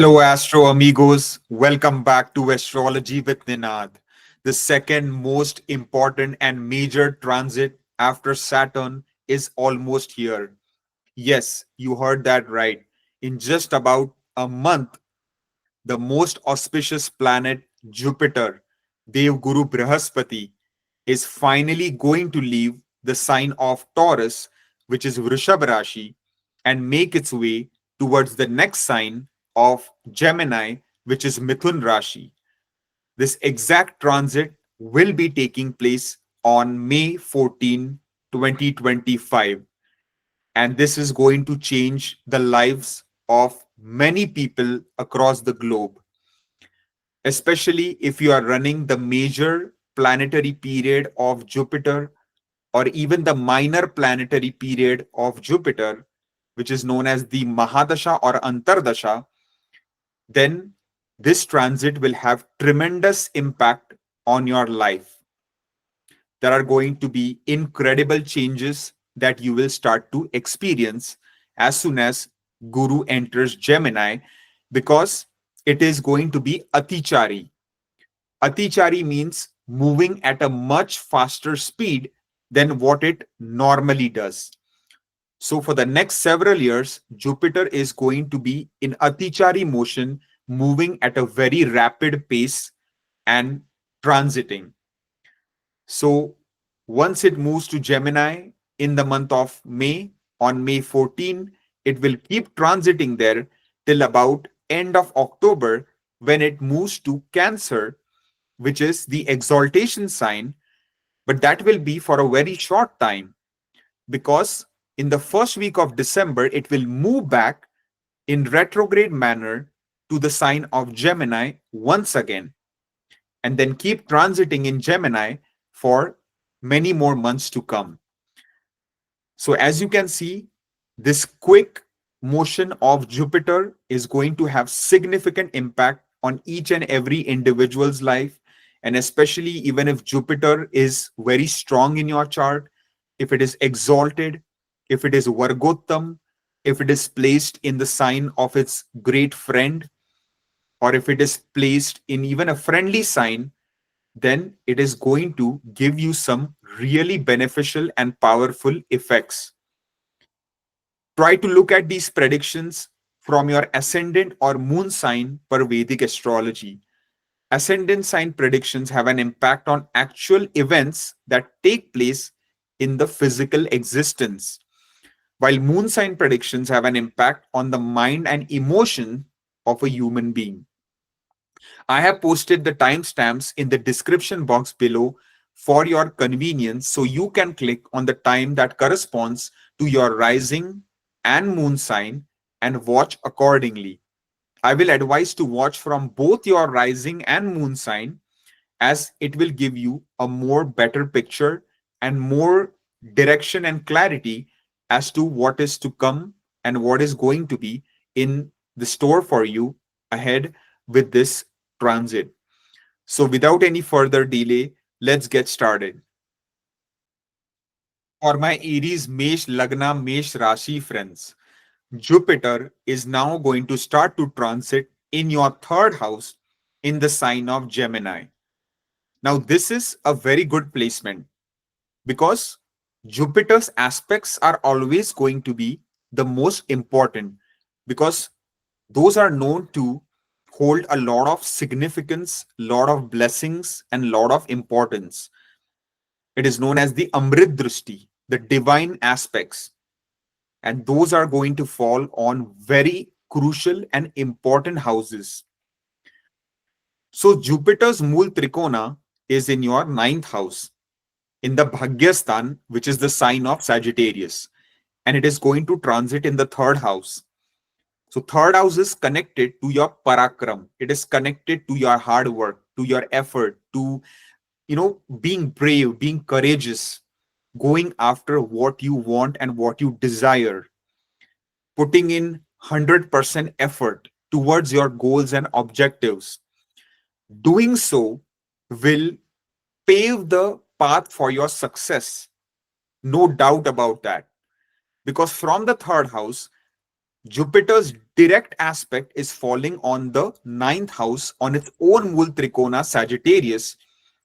Hello, Astro amigos. Welcome back to Astrology with Ninad, the second most important and major transit after Saturn is almost here. Yes, you heard that right. In just about a month, the most auspicious planet, Jupiter, Dev Guru Brihaspati, is finally going to leave the sign of Taurus, which is Vrishabha Rashi, and make its way towards the next sign of Gemini, which is Mithun Rashi. This exact transit will be taking place on May 14, 2025. And this is going to change the lives of many people across the globe, especially if you are running the major planetary period of Jupiter or even the minor planetary period of Jupiter, which is known as the Mahadasha or Antardasha. Then this transit will have tremendous impact on your life. There are going to be incredible changes that you will start to experience as soon as Guru enters Gemini, because it is going to be Atichari. Atichari means moving at a much faster speed than what it normally does. So, for the next several years, Jupiter is going to be in Atichari motion, moving at a very rapid pace and transiting. So, once it moves to Gemini in the month of May, on May 14, it will keep transiting there till about end of October, when it moves to Cancer, which is the exaltation sign, but that will be for a very short time, because in the first week of December, it will move back in retrograde manner to the sign of Gemini once again, and then keep transiting in Gemini for many more months to come. So, as you can see, this quick motion of Jupiter is going to have significant impact on each and every individual's life. And especially, even if Jupiter is very strong in your chart, if it is exalted, if it is Vargottam, if it is placed in the sign of its great friend, or if it is placed in even a friendly sign, then it is going to give you some really beneficial and powerful effects. Try to look at these predictions from your ascendant or moon sign per Vedic astrology. Ascendant sign predictions have an impact on actual events that take place in the physical existence, while moon sign predictions have an impact on the mind and emotion of a human being. I have posted the timestamps in the description box below for your convenience, so you can click on the time that corresponds to your rising and moon sign and watch accordingly. I will advise to watch from both your rising and moon sign, as it will give you a more better picture and more direction and clarity as to what is to come and what is going to be in the store for you ahead with this transit. So, without any further delay, let's get started. For my Aries Mesh Lagna Mesh Rashi friends, Jupiter is now going to start to transit in your third house in the sign of Gemini. Now, this is a very good placement, because Jupiter's aspects are always going to be the most important, because those are known to hold a lot of significance, lot of blessings, and lot of importance. It is known as the Amrit Drishti, the divine aspects, and those are going to fall on very crucial and important houses. So Jupiter's Mool Trikona is in your ninth house, in the Bhagyastan, which is the sign of Sagittarius, and it is going to transit in the third house. So third house is connected to your parakram. It is connected to your hard work, to your effort, to being brave, being courageous, going after what you want and what you desire, putting in 100% effort towards your goals and objectives. Doing so will pave the path for your success. No doubt about that. Because from the third house, Jupiter's direct aspect is falling on the ninth house on its own Mul Trikona Sagittarius,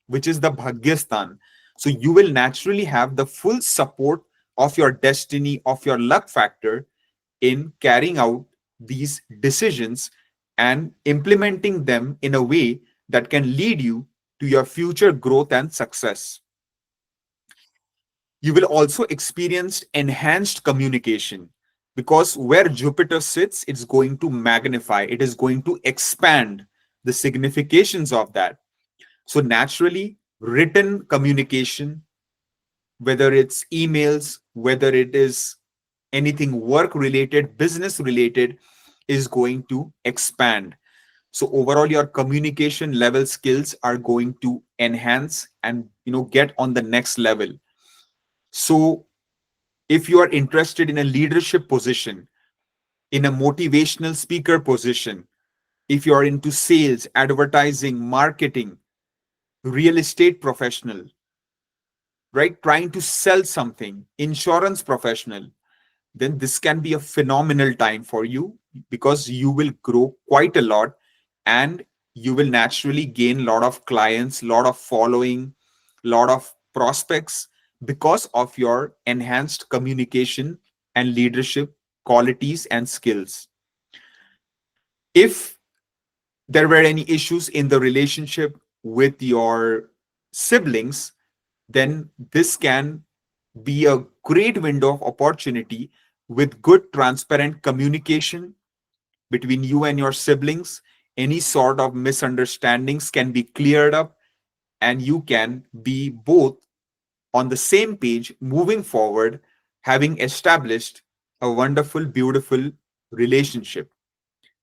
which is the Bhagyastan. So you will naturally have the full support of your destiny, of your luck factor in carrying out these decisions and implementing them in a way that can lead you to your future growth and success. You will also experience enhanced communication because where Jupiter sits, it's going to magnify, it is going to expand the significations of that. So, naturally, written communication, whether it's emails, whether it is anything work related, business related, is going to expand. So overall your communication level skills are going to enhance and get on the next level. So if you are interested in a leadership position, in a motivational speaker position, if you are into sales, advertising, marketing, real estate professional, right, trying to sell something, insurance professional, then this can be a phenomenal time for you because you will grow quite a lot and you will naturally gain a lot of clients, lot of following, lot of prospects because of your enhanced communication and leadership qualities and skills. If there were any issues in the relationship with your siblings, then this can be a great window of opportunity with good transparent communication between you and your siblings. Any sort of misunderstandings can be cleared up and you can be both on the same page moving forward, having established a wonderful, beautiful relationship,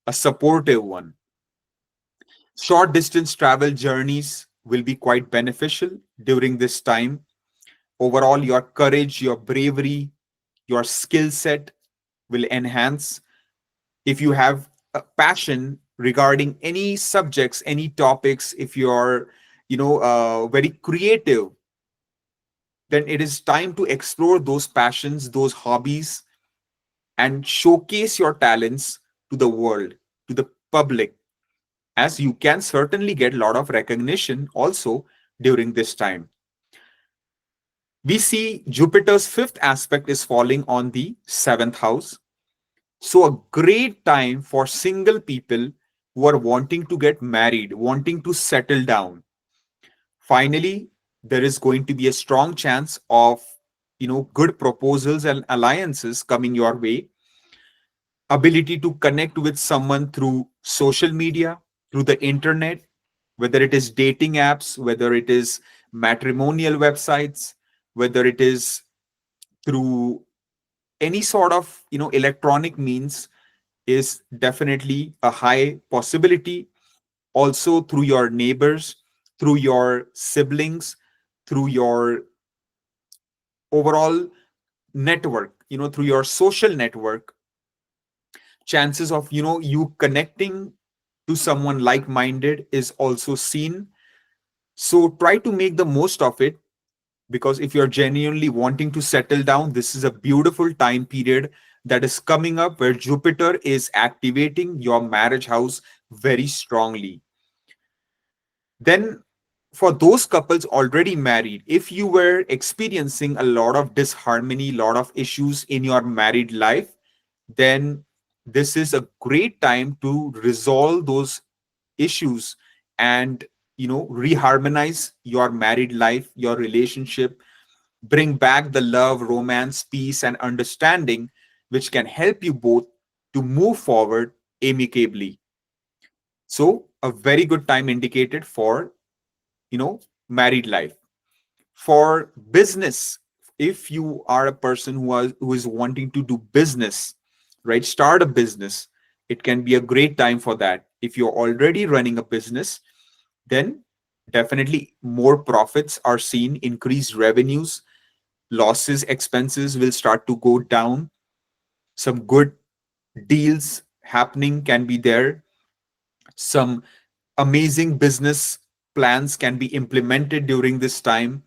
a supportive one. Short distance travel journeys will be quite beneficial during this time. Overall, your courage, your bravery, your skill set will enhance. If you have a passion regarding any subjects, any topics, if you're very creative, then it is time to explore those passions, those hobbies, and showcase your talents to the world, to the public, as you can certainly get a lot of recognition also during this time. We see Jupiter's fifth aspect is falling on the seventh house. So, a great time for single people who are wanting to get married, wanting to settle down. Finally, there is going to be a strong chance of good proposals and alliances coming your way. Ability to connect with someone through social media, through the internet, whether it is dating apps, whether it is matrimonial websites, whether it is through any sort of electronic means, is definitely a high possibility. Also through your neighbors, through your siblings, through your overall network, through your social network, chances of you connecting to someone like minded is also seen. So try to make the most of it, because if you're genuinely wanting to settle down, this is a beautiful time period that is coming up where Jupiter is activating your marriage house very strongly. Then, for those couples already married, if you were experiencing a lot of disharmony, lot of issues in your married life, then this is a great time to resolve those issues and reharmonize your married life, your relationship, bring back the love, romance, peace, and understanding, which can help you both to move forward amicably. So, a very good time indicated for married life. For business, if you are a person who is wanting to do business, right, start a business, it can be a great time for that. If you're already running a business, then definitely more profits are seen, increased revenues, losses, expenses will start to go down. Some good deals happening can be there. Some amazing business plans can be implemented during this time.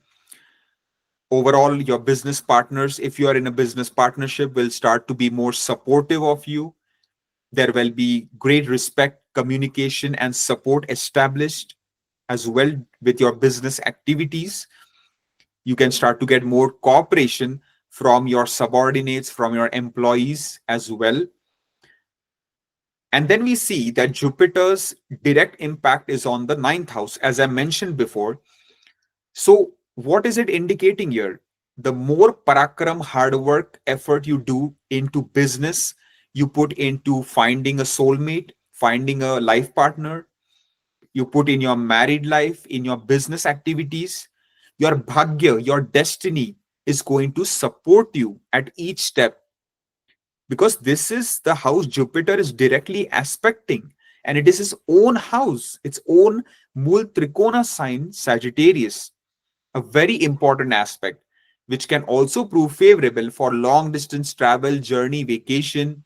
Overall, your business partners, if you are in a business partnership, will start to be more supportive of you. There will be great respect, communication, and support established as well with your business activities. You can start to get more cooperation from your subordinates, from your employees as well. And then we see that Jupiter's direct impact is on the ninth house, as I mentioned before. So, what is it indicating here? The more parakram, hard work, effort you do into business, you put into finding a soulmate, finding a life partner, you put in your married life, in your business activities, your bhagya, your destiny is going to support you at each step, because this is the house Jupiter is directly aspecting, and it is his own house, its own Mul Trikona sign, Sagittarius, a very important aspect, which can also prove favorable for long distance travel, journey, vacation,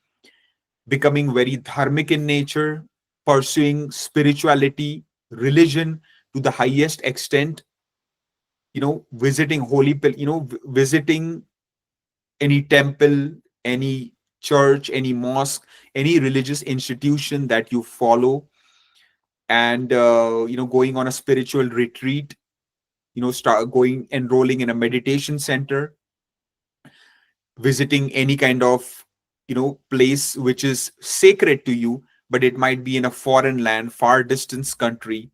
becoming very dharmic in nature, pursuing spirituality, religion to the highest extent, visiting visiting any temple, any church, any mosque, any religious institution that you follow, and going on a spiritual retreat, start going enrolling in a meditation center, visiting any kind of place which is sacred to you, but it might be in a foreign land, far distance country.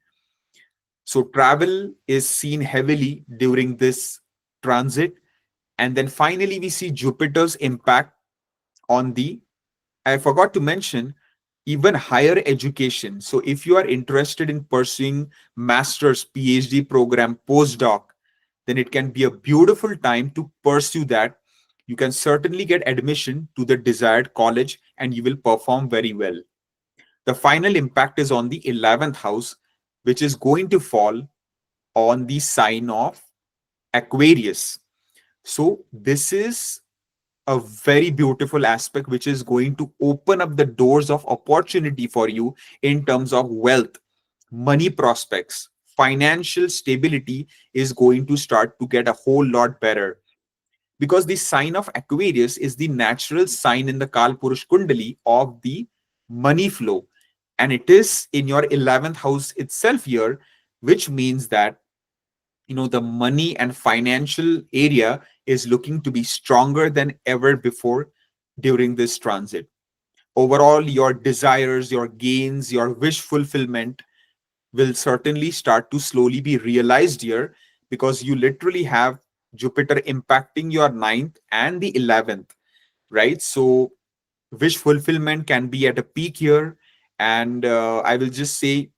So travel is seen heavily during this transit. And then finally we see Jupiter's impact on the, I forgot to mention, even higher education. So if you are interested in pursuing master's, PhD program, postdoc, then it can be a beautiful time to pursue that. You can certainly get admission to the desired college and you will perform very well. The final impact is on the 11th house, which is going to fall on the sign of Aquarius. So this is a very beautiful aspect which is going to open up the doors of opportunity for you in terms of wealth, money prospects, financial stability is going to start to get a whole lot better, because the sign of Aquarius is the natural sign in the Kalpurush Kundali of the money flow, and it is in your 11th house itself here, which means that the money and financial area is looking to be stronger than ever before during this transit. Overall, your desires, your gains, your wish fulfillment will certainly start to slowly be realized here, because you literally have Jupiter impacting your ninth and the 11th, right? So wish fulfillment can be at a peak here. And I will just say,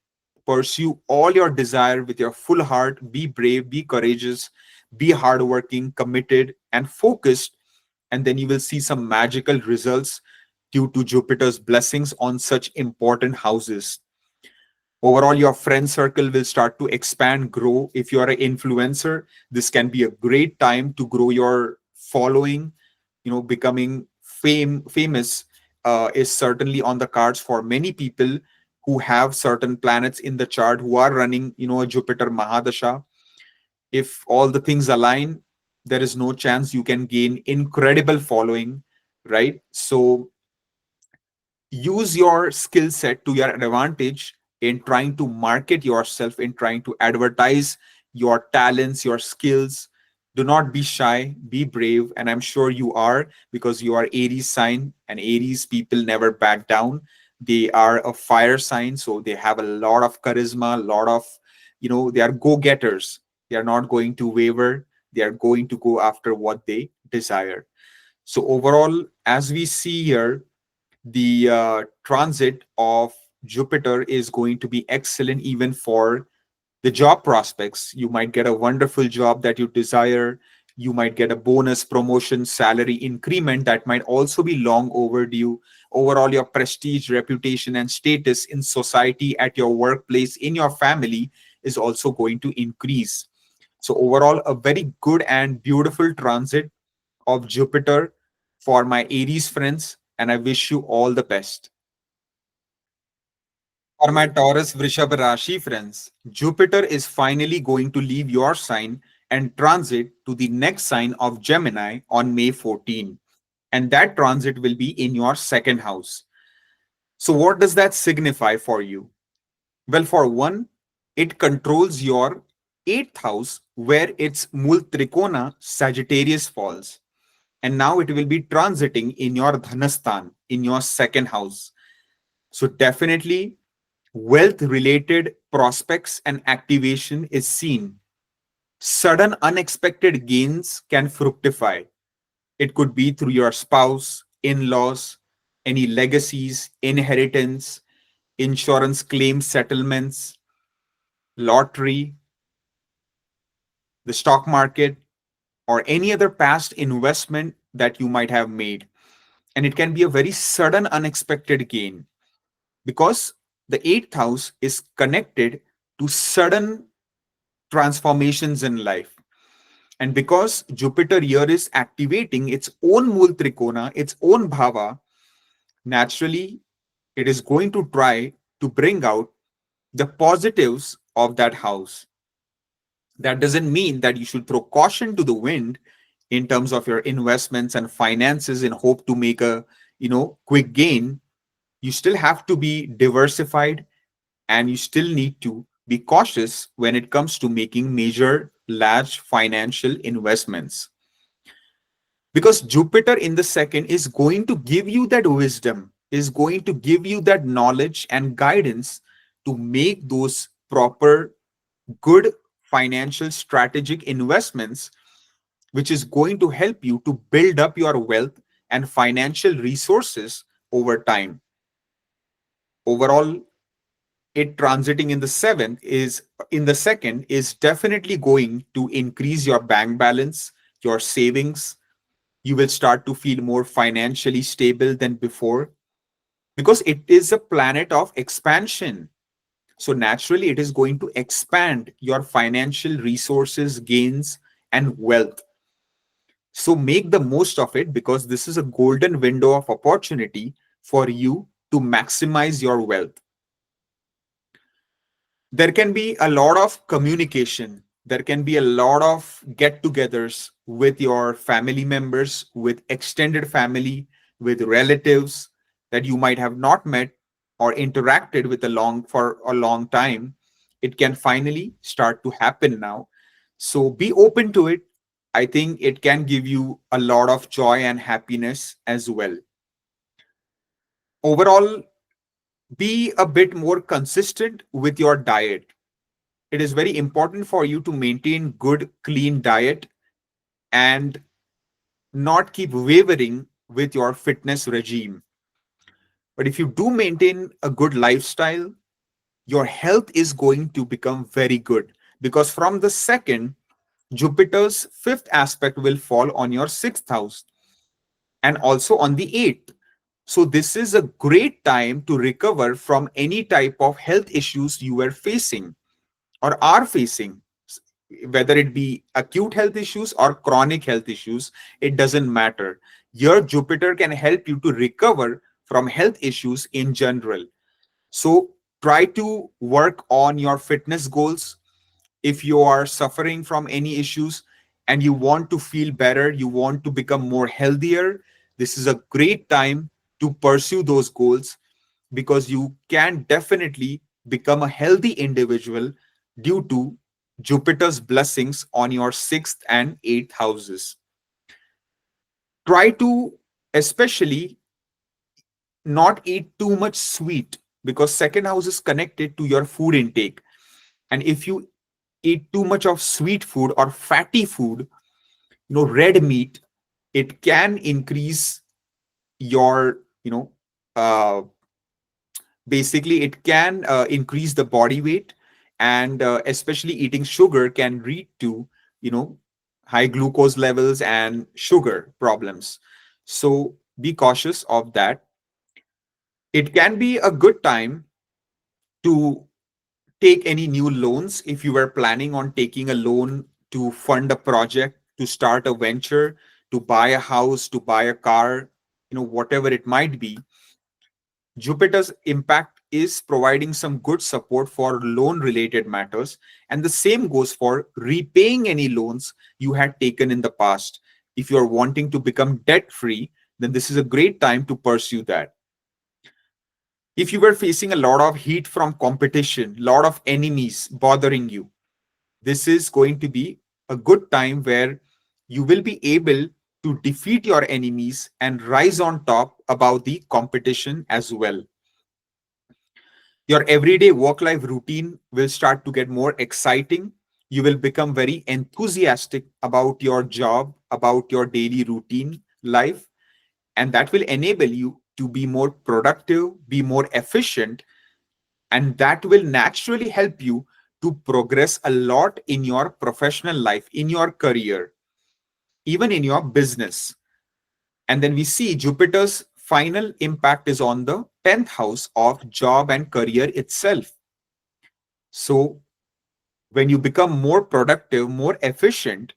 pursue all your desire with your full heart. Be brave, be courageous, be hardworking, committed, and focused. And then you will see some magical results due to Jupiter's blessings on such important houses. Overall, your friend circle will start to expand, grow. If you are an influencer, this can be a great time to grow your following. Becoming famous is certainly on the cards for many people who have certain planets in the chart, who are running a Jupiter Mahadasha. If all the things align, there is no chance you can gain incredible following, right? So use your skill set to your advantage in trying to market yourself, in trying to advertise your talents, your skills. Do not be shy, be brave. And I'm sure you are, because you are Aries sign, and Aries people never back down. They are a fire sign, so they have a lot of charisma, a lot of, they are go-getters. They are not going to waver. They are going to go after what they desire. So overall, as we see here, the transit of Jupiter is going to be excellent even for the job prospects. You might get a wonderful job that you desire. You might get a bonus, promotion, salary increment that might also be long overdue. Overall, your prestige, reputation, and status in society, at your workplace, in your family is also going to increase. So, overall, a very good and beautiful transit of Jupiter for my Aries friends, and I wish you all the best. For my Taurus Vrishabha Rashi friends, Jupiter is finally going to leave your sign and transit to the next sign of Gemini on May 14. And that transit will be in your second house. So, what does that signify for you? Well, for one, it controls your eighth house where its Mul Trikona Sagittarius falls. And now it will be transiting in your Dhanastan, in your second house. So, definitely, wealth related prospects and activation is seen. Sudden unexpected gains can fructify. It could be through your spouse, in laws, any legacies, inheritance, insurance claim settlements, lottery, the stock market, or any other past investment that you might have made. And it can be a very sudden, unexpected gain because the eighth house is connected to sudden transformations in life. And because Jupiter here is activating its own Mul Trikona, its own Bhava, naturally it is going to try to bring out the positives of that house. That doesn't mean that you should throw caution to the wind in terms of your investments and finances in hope to make a quick gain. You still have to be diversified and you still need to be cautious when it comes to making major large financial investments, because Jupiter in the second is going to give you that wisdom, is going to give you that knowledge and guidance to make those proper good financial strategic investments, which is going to help you to build up your wealth and financial resources over time. Overall, it transiting in the seventh is in the second is definitely going to increase your bank balance, your savings. You will start to feel more financially stable than before because it is a planet of expansion. So naturally, it is going to expand your financial resources, gains, and wealth. So make the most of it because this is a golden window of opportunity for you to maximize your wealth. There can be a lot of communication. There can be a lot of get togethers with your family members, with extended family, with relatives that you might have not met or interacted with for a long time. It can finally start to happen now. So be open to it. I think it can give you a lot of joy and happiness as well. Overall, be a bit more consistent with your diet. It is very important for you to maintain good clean diet and not keep wavering with your fitness regime. But if you do maintain a good lifestyle, your health is going to become very good because from the second, Jupiter's fifth aspect will fall on your sixth house and also on the eighth. So this is a great time to recover from any type of health issues you were facing or are facing, whether it be acute health issues or chronic health issues. It doesn't matter. Your Jupiter can help you to recover from health issues in general. So try to work on your fitness goals. If you are suffering from any issues and you want to feel better, you want to become more healthier, this is a great time to pursue those goals because you can definitely become a healthy individual due to Jupiter's blessings on your sixth and eighth houses. Try to especially not eat too much sweet because second house is connected to your food intake. And if you eat too much of sweet food or fatty food, red meat, it can increase your, uh, basically it can increase the body weight, and especially eating sugar can lead to you know high glucose levels and sugar problems. So be cautious of that. It can be a good time to take any new loans if you were planning on taking a loan to fund a project, to start a venture, to buy a house, to buy a car, whatever it might be. Jupiter's impact is providing some good support for loan related matters. And the same goes for repaying any loans you had taken in the past. If you're wanting to become debt free, then this is a great time to pursue that. If you were facing a lot of heat from competition, lot of enemies bothering you, this is going to be a good time where you will be able to defeat your enemies and rise on top about the competition as well. Your everyday work life routine will start to get more exciting. You will become very enthusiastic about your job, about your daily routine life, and that will enable you to be more productive, be more efficient, and that will naturally help you to progress a lot in your professional life, in your career, even in your business. And then we see Jupiter's final impact is on the 10th house of job and career itself. So when you become more productive, more efficient,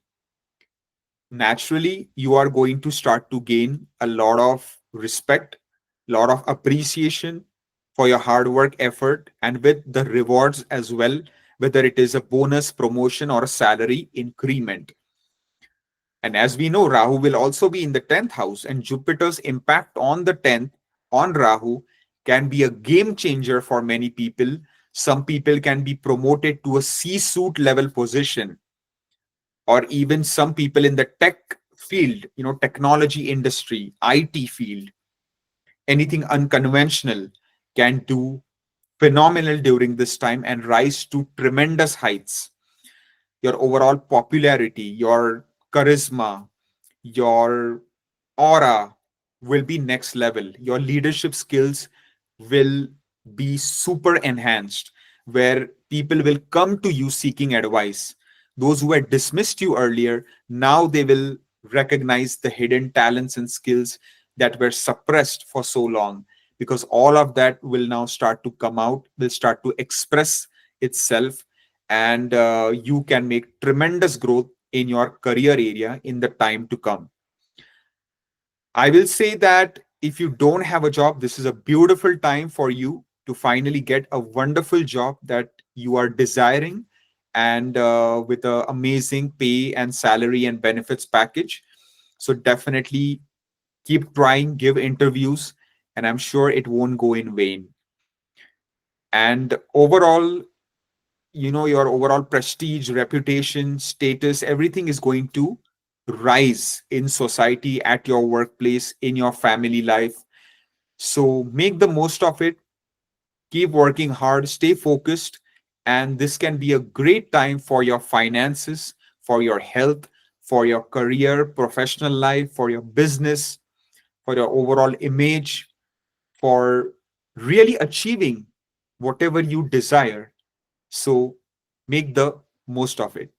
naturally you are going to start to gain a lot of respect, a lot of appreciation for your hard work effort, and with the rewards as well, whether it is a bonus, promotion, or a salary increment. And as we know, Rahu will also be in the 10th house, and Jupiter's impact on the 10th on Rahu can be a game changer for many people. Some people can be promoted to a C-suite level position, or even some people in the tech field, technology industry, IT field, anything unconventional can do phenomenal during this time and rise to tremendous heights. Your overall popularity, your charisma, your aura will be next level. Your leadership skills will be super enhanced, where people will come to you seeking advice. Those who had dismissed you earlier, now they will recognize the hidden talents and skills that were suppressed for so long, because all of that will now start to come out, will start to express itself, and you can make tremendous growth in your career area in the time to come. I will say that if you don't have a job, this is a beautiful time for you to finally get a wonderful job that you are desiring, and with an amazing pay and salary and benefits package. So definitely keep trying, give interviews, and I'm sure it won't go in vain. And overall, your overall prestige, reputation, status, everything is going to rise in society, at your workplace, in your family life. So make the most of it, keep working hard, stay focused, and this can be a great time for your finances, for your health, for your career, professional life, for your business, for your overall image, for really achieving whatever you desire. So make the most of it.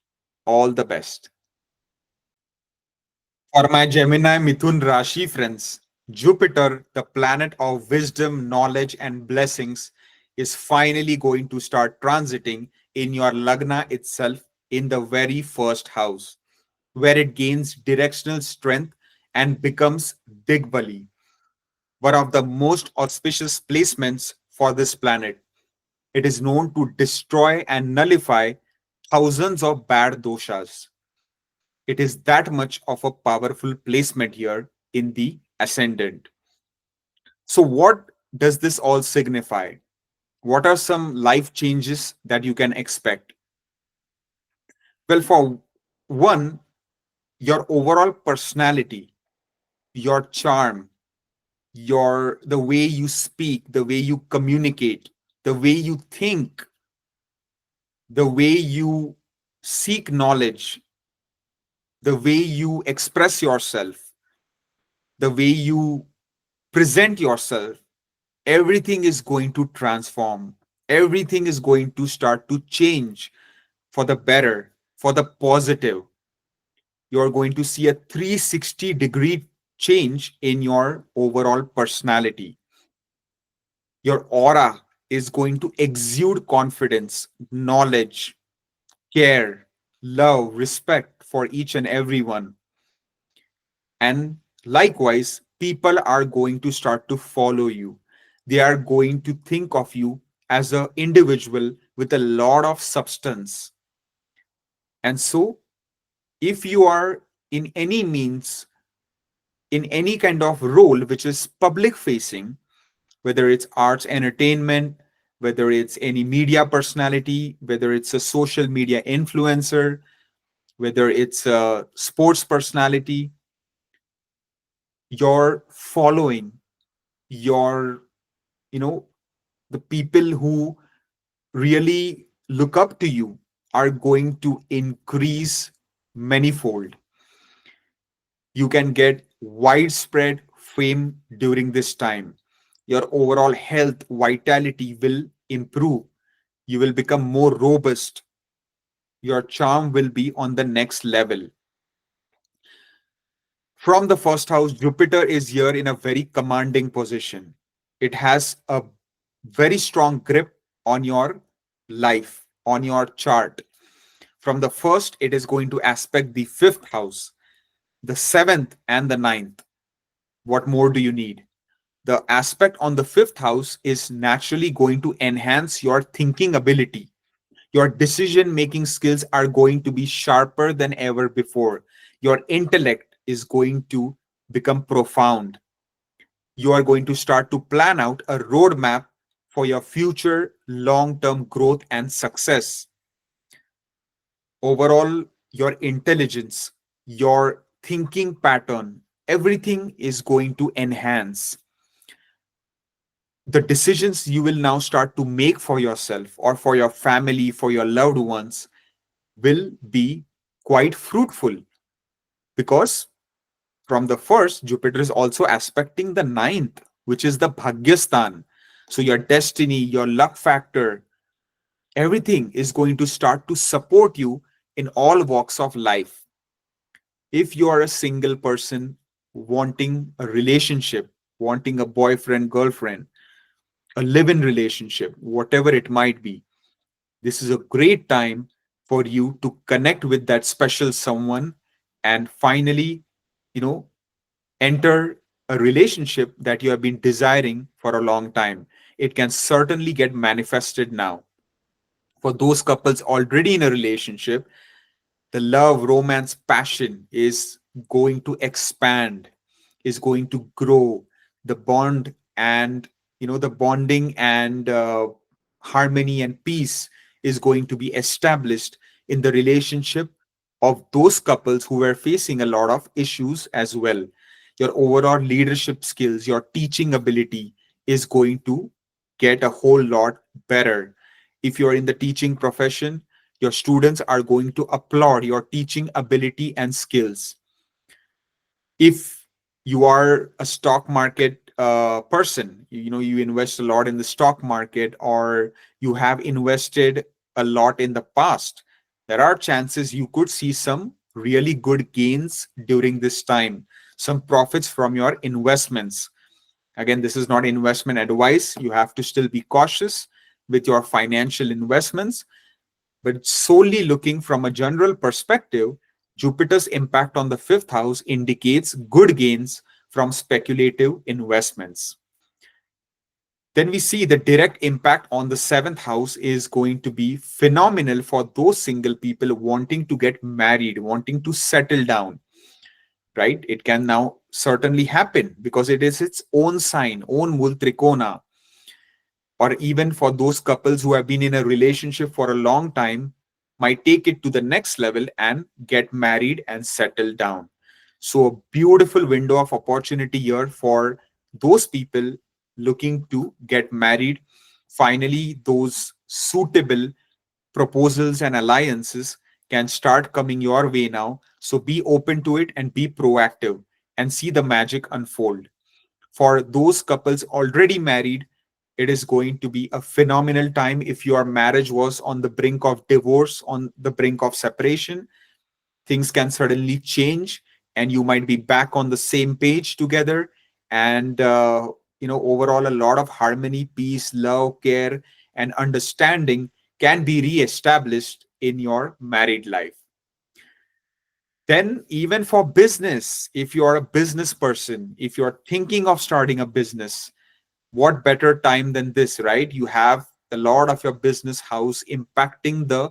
All the best. For my Gemini Mithun Rashi friends, Jupiter, the planet of wisdom, knowledge, and blessings, is finally going to start transiting in your Lagna itself in the very first house, where it gains directional strength and becomes Digbali, one of the most auspicious placements for this planet. It is known to destroy and nullify thousands of bad doshas. It is that much of a powerful placement here in the ascendant. So, what does this all signify? What are some life changes that you can expect? Well, for one, your overall personality, your charm, the way you speak, the way you communicate, the way you think, the way you seek knowledge, the way you express yourself, the way you present yourself, everything is going to transform. Everything is going to start to change for the better, for the positive. You're going to see a 360-degree change in your overall personality. Your aura is going to exude confidence, knowledge, care, love, respect for each and everyone. And likewise, people are going to start to follow you. They are going to think of you as an individual with a lot of substance. And so, if you are in any means, in any kind of role which is public facing, whether it's arts, entertainment, whether it's any media personality, whether it's a social media influencer, whether it's a sports personality, your following, your, you know, the people who really look up to you are going to increase manifold. You can get widespread fame during this time. Your overall health, vitality will improve. You will become more robust. Your charm will be on the next level. From the first house, Jupiter is here in a very commanding position. It has a very strong grip on your life, on your chart. From the first, it is going to aspect the fifth house, the seventh, and the ninth. What more do you need? The aspect on the fifth house is naturally going to enhance your thinking ability. Your decision making skills are going to be sharper than ever before. Your intellect is going to become profound. You are going to start to plan out a roadmap for your future long term growth and success. Overall, your intelligence, your thinking pattern, everything is going to enhance. The decisions you will now start to make for yourself or for your family, for your loved ones, will be quite fruitful, because from the first, Jupiter is also aspecting the ninth, which is the Bhagyastan. So your destiny, your luck factor, everything is going to start to support you in all walks of life. If you are a single person wanting a relationship, wanting a boyfriend, girlfriend, a live in relationship, whatever it might be, this is a great time for you to connect with that special someone and finally, you know, enter a relationship that you have been desiring for a long time. It can certainly get manifested now. For those couples already in a relationship, the love, romance, passion is going to expand, is going to grow. The bond and, the bonding and harmony and peace is going to be established in the relationship of those couples who were facing a lot of issues as well. Your overall leadership skills, your teaching ability is going to get a whole lot better. If you're in the teaching profession, your students are going to applaud your teaching ability and skills. If you are a stock market person, you invest a lot in the stock market, or you have invested a lot in the past, there are chances you could see some really good gains during this time, some profits from your investments. Again, this is not investment advice. You have to still be cautious with your financial investments, but solely looking from a general perspective, Jupiter's impact on the fifth house indicates good gains from speculative investments. Then we see the direct impact on the seventh house is going to be phenomenal for those single people wanting to get married, wanting to settle down, right? It can now certainly happen because it is its own sign, own Multrikona. Or even for those couples who have been in a relationship for a long time, might take it to the next level and get married and settle down. So a beautiful window of opportunity here for those people looking to get married. Finally, those suitable proposals and alliances can start coming your way now. So be open to it and be proactive and see the magic unfold. For those couples already married, it is going to be a phenomenal time. If your marriage was on the brink of divorce, on the brink of separation, things can suddenly change and you might be back on the same page together. And, overall, a lot of harmony, peace, love, care, and understanding can be re-established in your married life. Then, even for business, if you're a business person, if you're thinking of starting a business, What better time than this, right? You have the lord of your business house impacting the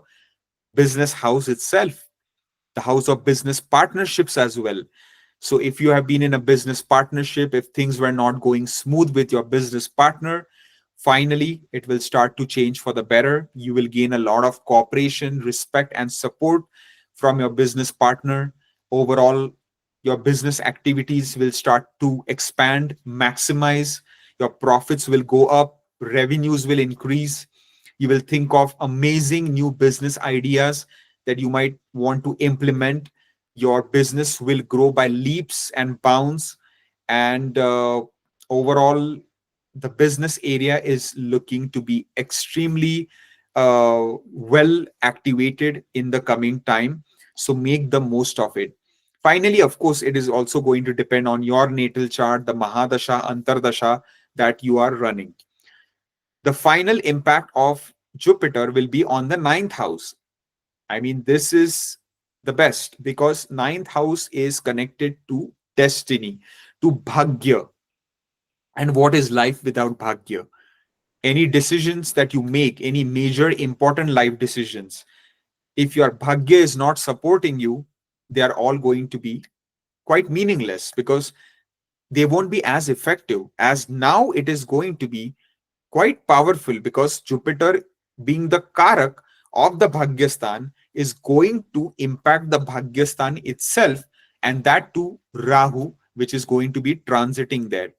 business house itself, the house of business partnerships as well. So if you have been in a business partnership, if things were not going smooth with your business partner, finally it will start to change for the better. You will gain a lot of cooperation, respect, and support from your business partner. Overall, your business activities will start to expand, maximize. Your profits will go up, revenues will increase. You will think of amazing new business ideas that you might want to implement. Your business will grow by leaps and bounds. And overall, the business area is looking to be extremely well activated in the coming time. So make the most of it. Finally, of course, it is also going to depend on your natal chart, the Mahadasha, Antardasha that you are running. The final impact of Jupiter will be on the ninth house. I mean, this is the best because ninth house is connected to destiny, to Bhagya. And what is life without Bhagya? Any decisions that you make, any major important life decisions, if your Bhagya is not supporting you, they are all going to be quite meaningless because they won't be as effective as now it is going to be quite powerful because Jupiter, being the Karak of the Bhagyastan, is going to impact the Bhagyastan itself, and that too Rahu, which is going to be transiting there.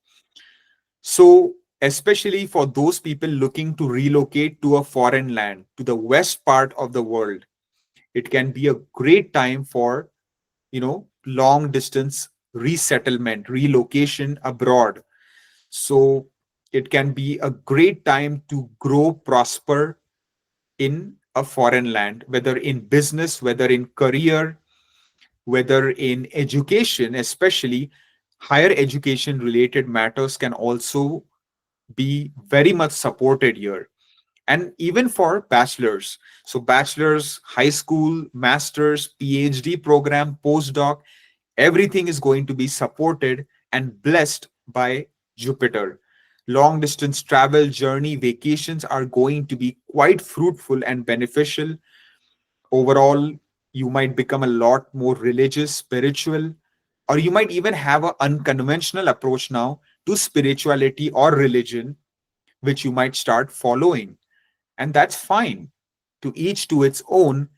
So, especially for those people looking to relocate to a foreign land, to the west part of the world, it can be a great time for, long distance resettlement, relocation abroad. So it can be a great time to grow, prosper in a foreign land, whether in business, whether in career, whether in education, especially higher education related matters can also be very much supported here. And even for bachelors. So, bachelor's, high school, master's, PhD program, postdoc, everything is going to be supported and blessed by Jupiter. Long distance travel, journey, vacations are going to be quite fruitful and beneficial. Overall, you might become a lot more religious, spiritual, or you might even have an unconventional approach now to spirituality or religion, which you might start following. And that's fine. To each to its own,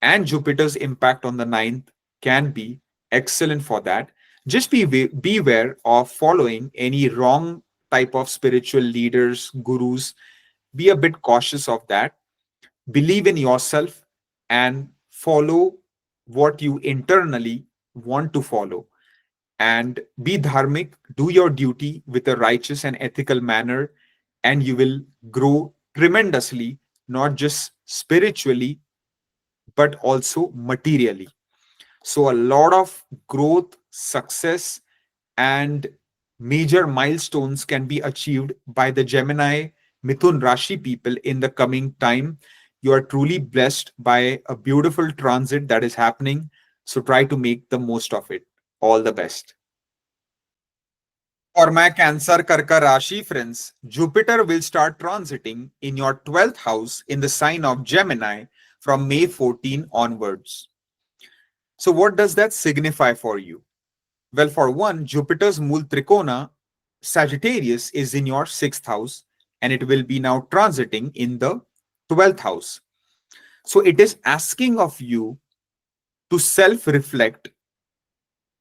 and Jupiter's impact on the ninth can be excellent for that. Just beware of following any wrong type of spiritual leaders, gurus. Be a bit cautious of that. Believe in yourself and follow what you internally want to follow. And be dharmic, do your duty with a righteous and ethical manner, and you will grow tremendously, not just spiritually, but also materially. So, a lot of growth, success, and major milestones can be achieved by the Gemini Mithun Rashi people in the coming time. You are truly blessed by a beautiful transit that is happening. So, try to make the most of it. All the best. For my Cancer Karka Rashi friends, Jupiter will start transiting in your 12th house in the sign of Gemini from May 14 onwards. So, what does that signify for you? Well, for one, Jupiter's Mool Trikona, Sagittarius, is in your 6th house and it will be now transiting in the 12th house. So, it is asking of you to self reflect,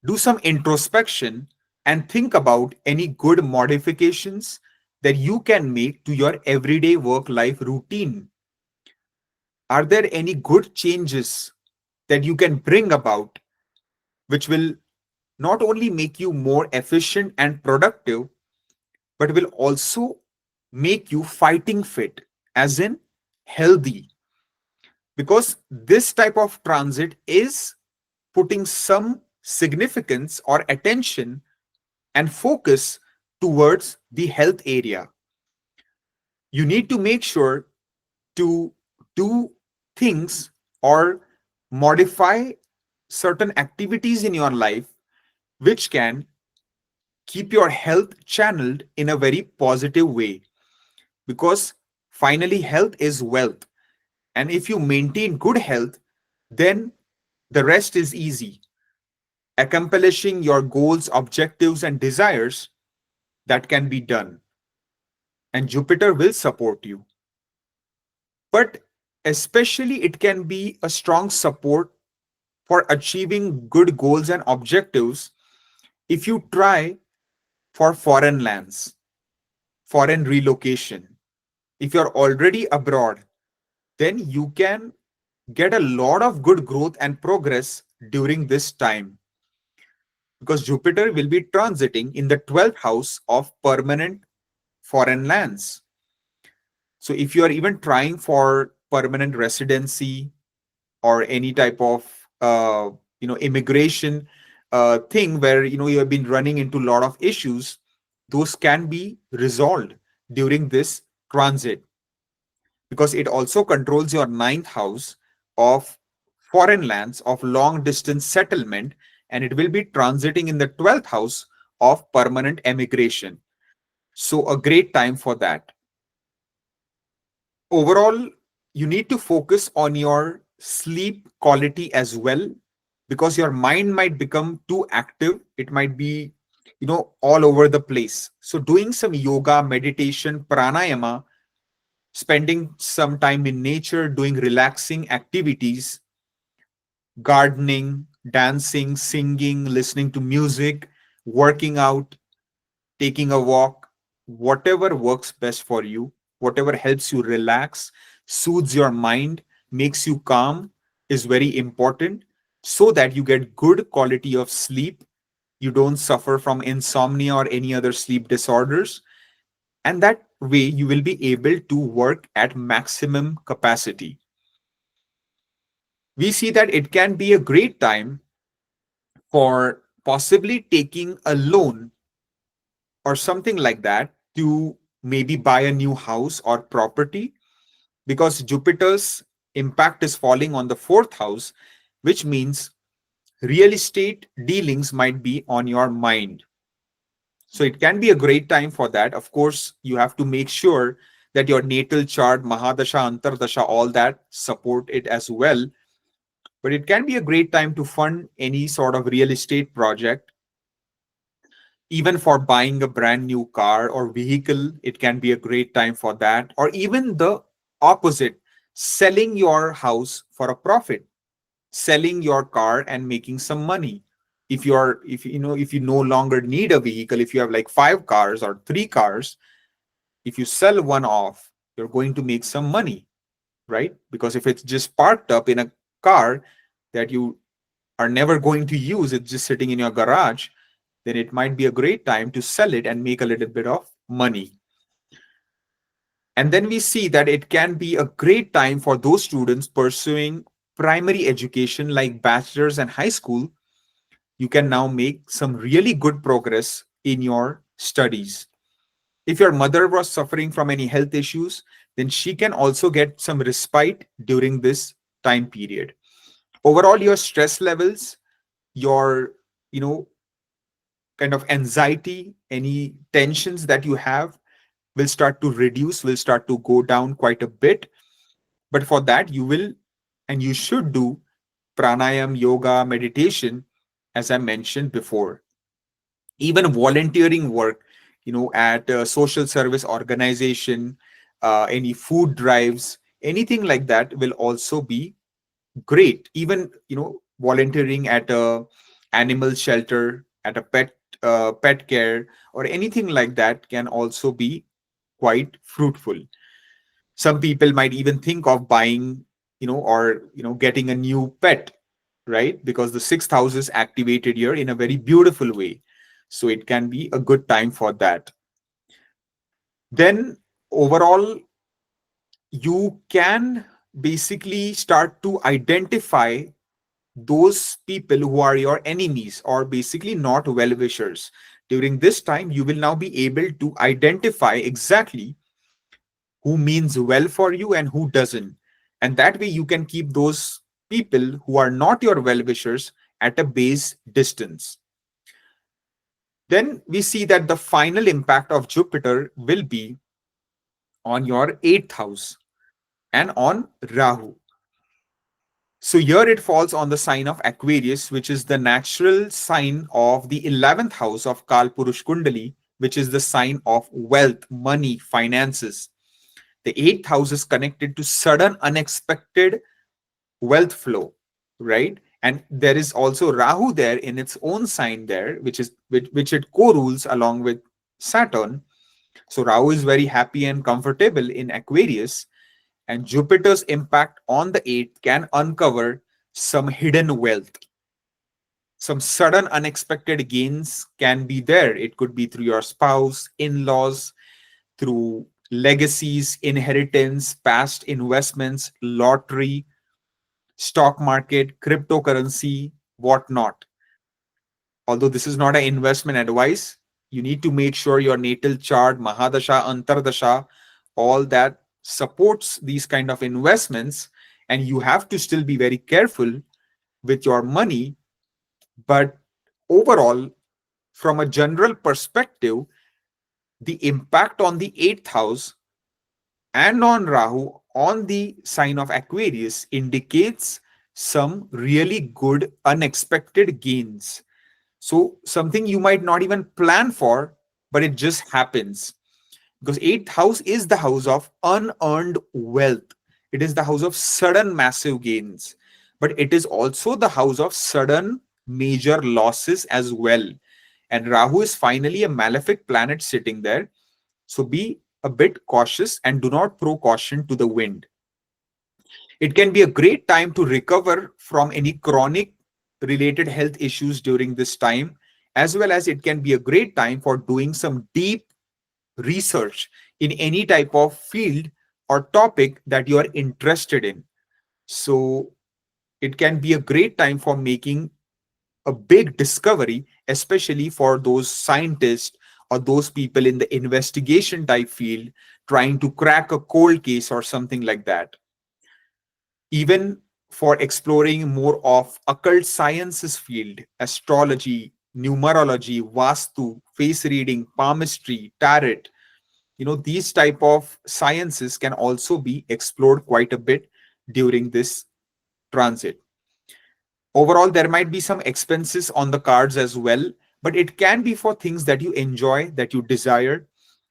do some introspection, and think about any good modifications that you can make to your everyday work life routine. Are there any good changes that you can bring about which will not only make you more efficient and productive, but will also make you fighting fit, as in healthy? Because this type of transit is putting some significance or attention and focus towards the health area. You need to make sure to do things or modify certain activities in your life which can Keep your health channeled in a very positive way, because finally health is wealth. And if you maintain good health, then the rest is easy. Accomplishing your goals, objectives, and desires, that can be done. And Jupiter will support you. But especially, it can be a strong support for achieving good goals and objectives if you try for foreign lands, foreign relocation. If you're already abroad, then you can get a lot of good growth and progress during this time, because Jupiter will be transiting in the 12th house of permanent foreign lands. So if you are even trying for permanent residency or any type of immigration thing where you have been running into a lot of issues, those can be resolved during this transit, because it also controls your ninth house of foreign lands, of long distance settlement, and it will be transiting in the 12th house of permanent emigration. So, a great time for that. Overall, you need to focus on your sleep quality as well, because your mind might become too active. It might be, all over the place. So, doing some yoga, meditation, pranayama, spending some time in nature, doing relaxing activities, gardening, dancing, singing, listening to music, working out, taking a walk, whatever works best for you, whatever helps you relax, soothes your mind, makes you calm, is very important, so that you get good quality of sleep. You don't suffer from insomnia or any other sleep disorders. And that way you will be able to work at maximum capacity. We see that it can be a great time for possibly taking a loan or something like that to maybe buy a new house or property, because Jupiter's impact is falling on the fourth house, which means real estate dealings might be on your mind. So it can be a great time for that. Of course, you have to make sure that your natal chart, Mahadasha, Antardasha, all that support it as well. But it can be a great time to fund any sort of real estate project, even for buying a brand new car or vehicle. It can be a great time for that. Or even the opposite, selling your house for a profit, selling your car and making some money. If you no longer need a vehicle, if you have like 5 cars or 3 cars, if you sell one off, you're going to make some money, right? Because if it's just parked up in a car that you are never going to use, it's just sitting in your garage, then it might be a great time to sell it and make a little bit of money. And then we see that it can be a great time for those students pursuing primary education like bachelor's and high school. You can now make some really good progress in your studies. If your mother was suffering from any health issues, then she can also get some respite during this time period. Overall, your stress levels, your, you know, kind of anxiety, any tensions that you have will start to reduce, will start to go down quite a bit. But for that, you will and you should do pranayam, yoga, meditation, as I mentioned before. Even volunteering work, at a social service organization, any food drives, anything like that will also be great. Even volunteering at a animal shelter, at a pet care, or anything like that can also be quite fruitful. Some people might even think of buying, or getting a new pet, right? Because the sixth house is activated here in a very beautiful way. So it can be a good time for that. Then overall, you can basically start to identify those people who are your enemies or basically not well wishers. During this time, you will now be able to identify exactly who means well for you and who doesn't. And that way, you can keep those people who are not your well wishers at a base distance. Then we see that the final impact of Jupiter will be on your eighth house and on Rahu. So here it falls on the sign of Aquarius, which is the natural sign of the 11th house of Kalpurush Kundali, which is the sign of wealth, money, finances. The eighth house is connected to sudden, unexpected wealth flow, right? And there is also Rahu there in its own sign there, which it co-rules along with Saturn. So Rahu is very happy and comfortable in Aquarius, and Jupiter's impact on the eighth can uncover some hidden wealth. Some sudden unexpected gains can be there. It could be through your spouse, in-laws, through legacies, inheritance, past investments, lottery, stock market, cryptocurrency, whatnot. Although this is not an investment advice, you need to make sure your natal chart, Mahadasha, Antardasha, all that supports these kind of investments. And you have to still be very careful with your money. But overall, from a general perspective, the impact on the eighth house and on Rahu on the sign of Aquarius indicates some really good unexpected gains. So something you might not even plan for, but it just happens. Because eighth house is the house of unearned wealth. It is the house of sudden massive gains. But it is also the house of sudden major losses as well. And Rahu is finally a malefic planet sitting there. So be a bit cautious and do not throw caution to the wind. It can be a great time to recover from any chronic related health issues during this time, as well as it can be a great time for doing some deep research in any type of field or topic that you are interested in. So it can be a great time for making a big discovery, especially for those scientists or those people in the investigation type field trying to crack a cold case or something like that. Even for exploring more of occult sciences field, astrology, numerology, vastu, face reading, palmistry, tarot, these type of sciences can also be explored quite a bit during this transit. Overall, there might be some expenses on the cards as well, but it can be for things that you enjoy, that you desire.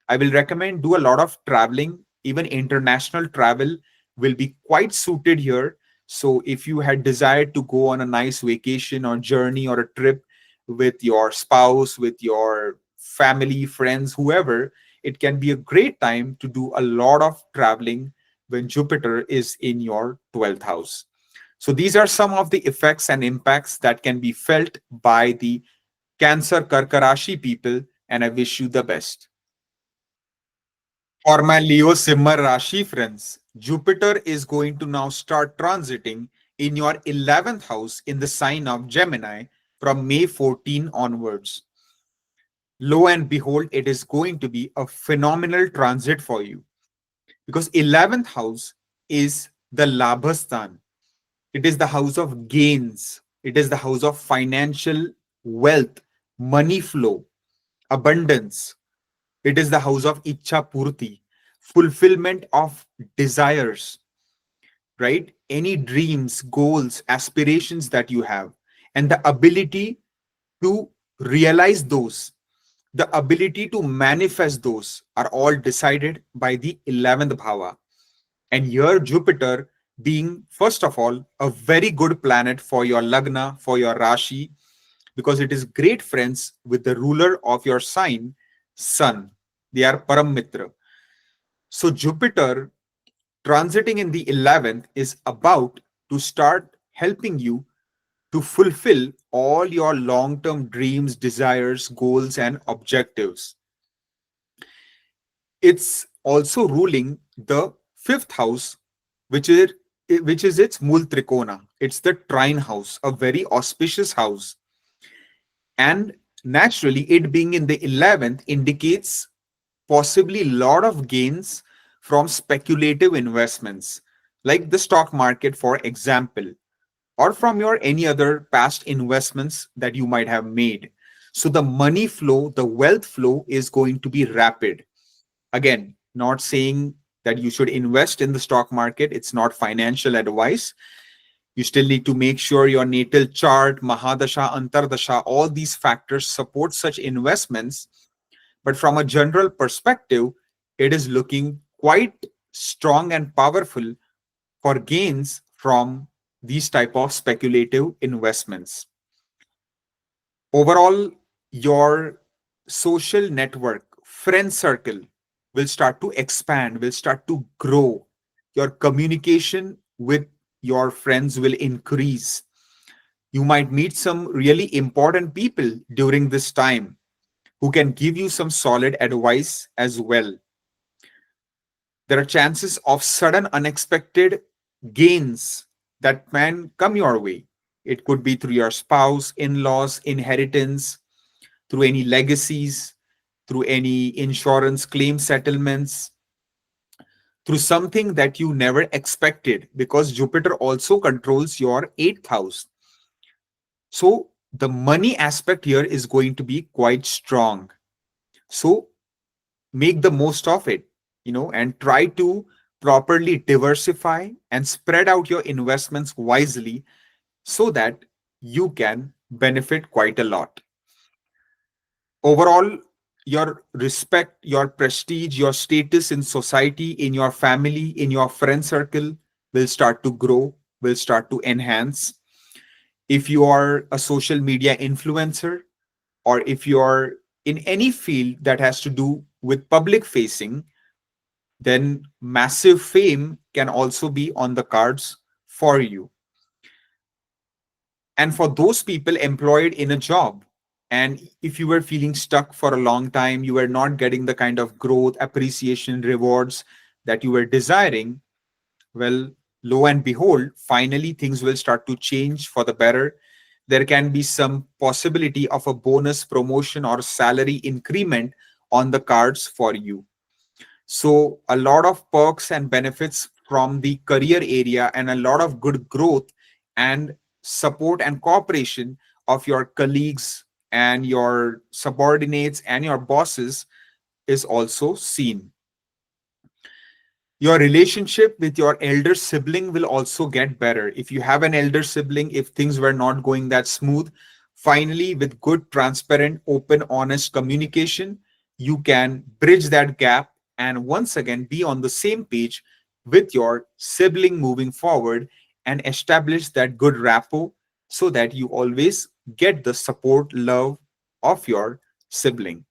I will recommend do a lot of traveling. Even international travel will be quite suited here. So if you had desired to go on a nice vacation or journey or a trip with your spouse, with your family, friends, whoever, it can be a great time to do a lot of traveling when Jupiter is in your 12th house. So these are some of the effects and impacts that can be felt by the Cancer Karka Rashi people, and I wish you the best. For my Leo Simha Rashi friends, Jupiter is going to now start transiting in your 11th house in the sign of Gemini from May 14 onwards. Lo and behold, it is going to be a phenomenal transit for you because 11th house is the Labhastan. It is the house of gains. It is the house of financial wealth, money flow, abundance. It is the house of Ichha Purti, fulfillment of desires, right? Any dreams, goals, aspirations that you have, and the ability to realize those, the ability to manifest those are all decided by the 11th bhava. And here, Jupiter being, first of all, a very good planet for your Lagna, for your Rashi, because it is great friends with the ruler of your sign, Sun. They are Param Mitra. So, Jupiter transiting in the 11th is about to start helping you to fulfill all your long term dreams, desires, goals, and objectives. It's also ruling the fifth house, which is its Mul Trikona. It's the trine house, a very auspicious house. And naturally, it being in the 11th indicates possibly a lot of gains from speculative investments, like the stock market, for example, or from your any other past investments that you might have made. So the money flow, the wealth flow is going to be rapid. Again, not saying that you should invest in the stock market, it's not financial advice. You still need to make sure your natal chart, Mahadasha, Antardasha, all these factors support such investments. But from a general perspective, it is looking quite strong and powerful for gains from these type of speculative investments. Overall, your social network, friend circle will start to expand, will start to grow. Your communication with your friends will increase. You might meet some really important people during this time who can give you some solid advice as well. There are chances of sudden unexpected gains that can come your way. It could be through your spouse, in laws, inheritance, through any legacies, through any insurance claim settlements, through something that you never expected, because Jupiter also controls your eighth house. So the money aspect here is going to be quite strong. So make the most of it, and try to properly diversify and spread out your investments wisely so that you can benefit quite a lot. Overall, your respect, your prestige, your status in society, in your family, in your friend circle will start to grow, will start to enhance. If you are a social media influencer, or if you are in any field that has to do with public facing, then massive fame can also be on the cards for you. And for those people employed in a job, and if you were feeling stuck for a long time, you were not getting the kind of growth, appreciation, rewards that you were desiring, well, lo and behold, finally things will start to change for the better. There can be some possibility of a bonus, promotion, or salary increment on the cards for you. So, a lot of perks and benefits from the career area, and a lot of good growth and support and cooperation of your colleagues and your subordinates and your bosses is also seen. Your relationship with your elder sibling will also get better. If you have an elder sibling, if things were not going that smooth, finally, with good, transparent, open, honest communication, you can bridge that gap and once again be on the same page with your sibling moving forward and establish that good rapport so that you always get the support, love of your sibling.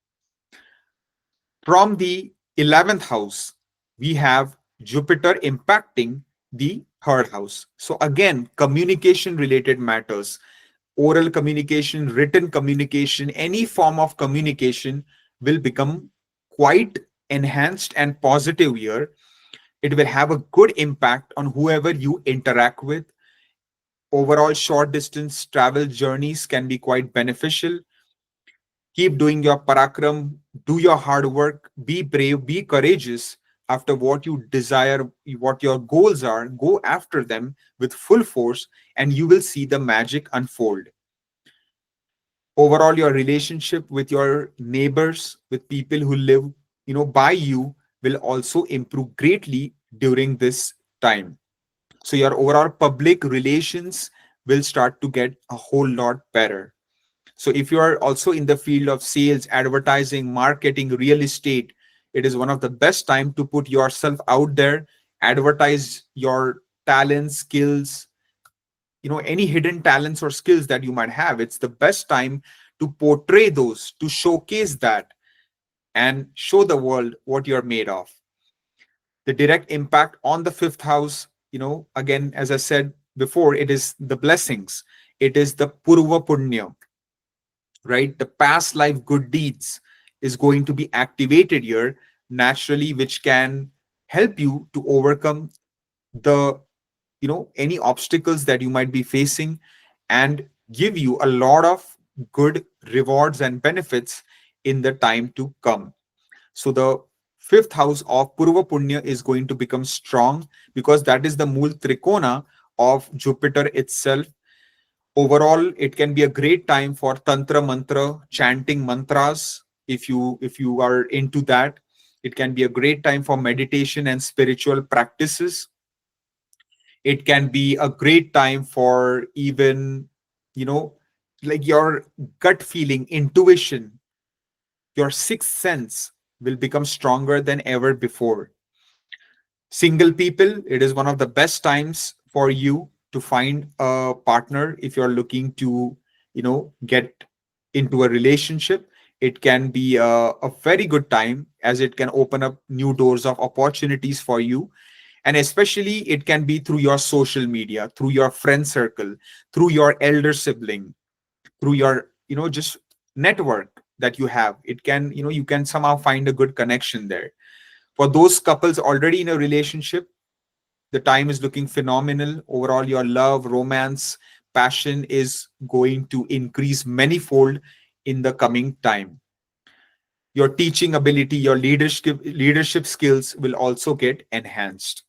From the 11th house, we have Jupiter impacting the third house. So, again, communication related matters, oral communication, written communication, any form of communication will become quite enhanced and positive here. It will have a good impact on whoever you interact with. Overall, short distance travel journeys can be quite beneficial. Keep doing your parakram, do your hard work, be brave, be courageous. After what you desire, what your goals are, go after them with full force, and you will see the magic unfold. Overall, your relationship with your neighbors, with people who live, by you, will also improve greatly during this time. So your overall public relations will start to get a whole lot better. So if you are also in the field of sales, advertising, marketing, real estate, it is one of the best time to put yourself out there, advertise your talents, skills, any hidden talents or skills that you might have. It's the best time to portray those, to showcase that, and show the world what you're made of. The direct impact on the fifth house, again, as I said before, it is the blessings. It is the Purva Punya, right? The past life good deeds is going to be activated here naturally, which can help you to overcome the, any obstacles that you might be facing, and give you a lot of good rewards and benefits in the time to come. So the fifth house of Purva Punya is going to become strong because that is the Mool Trikona of Jupiter itself. Overall, it can be a great time for tantra mantra, chanting mantras. If you are into that, it can be a great time for meditation and spiritual practices. It can be a great time for even, you know, like your gut feeling, intuition, your sixth sense will become stronger than ever before. Single people, it is one of the best times for you to find a partner if you're looking to, get into a relationship. It can be a very good time as it can open up new doors of opportunities for you. And especially, it can be through your social media, through your friend circle, through your elder sibling, through your, just network that you have. It can, you can somehow find a good connection there. For those couples already in a relationship, the time is looking phenomenal. Overall, your love, romance, passion is going to increase manyfold in the coming time. Your teaching ability, your leadership skills will also get enhanced.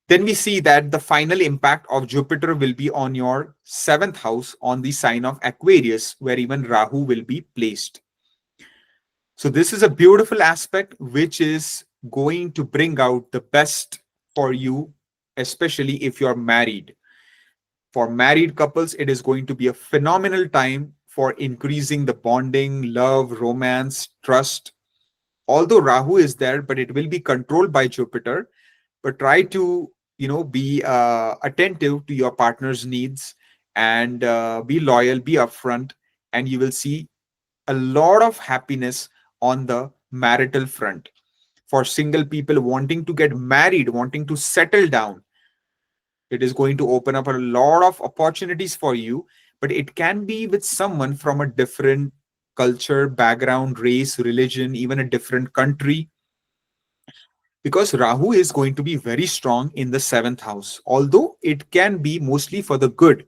Then we see that the final impact of Jupiter will be on your seventh house on the sign of Aquarius, where even Rahu will be placed. So, this is a beautiful aspect which is going to bring out the best for you, especially if you're married. For married couples, it is going to be a phenomenal time for increasing the bonding, love, romance, trust. Although Rahu is there, but it will be controlled by Jupiter. But try to, be attentive to your partner's needs, and be loyal, be upfront, and you will see a lot of happiness on the marital front. For single people wanting to get married, wanting to settle down, it is going to open up a lot of opportunities for you, but it can be with someone from a different culture, background, race, religion, even a different country, because Rahu is going to be very strong in the seventh house. Although it can be mostly for the good,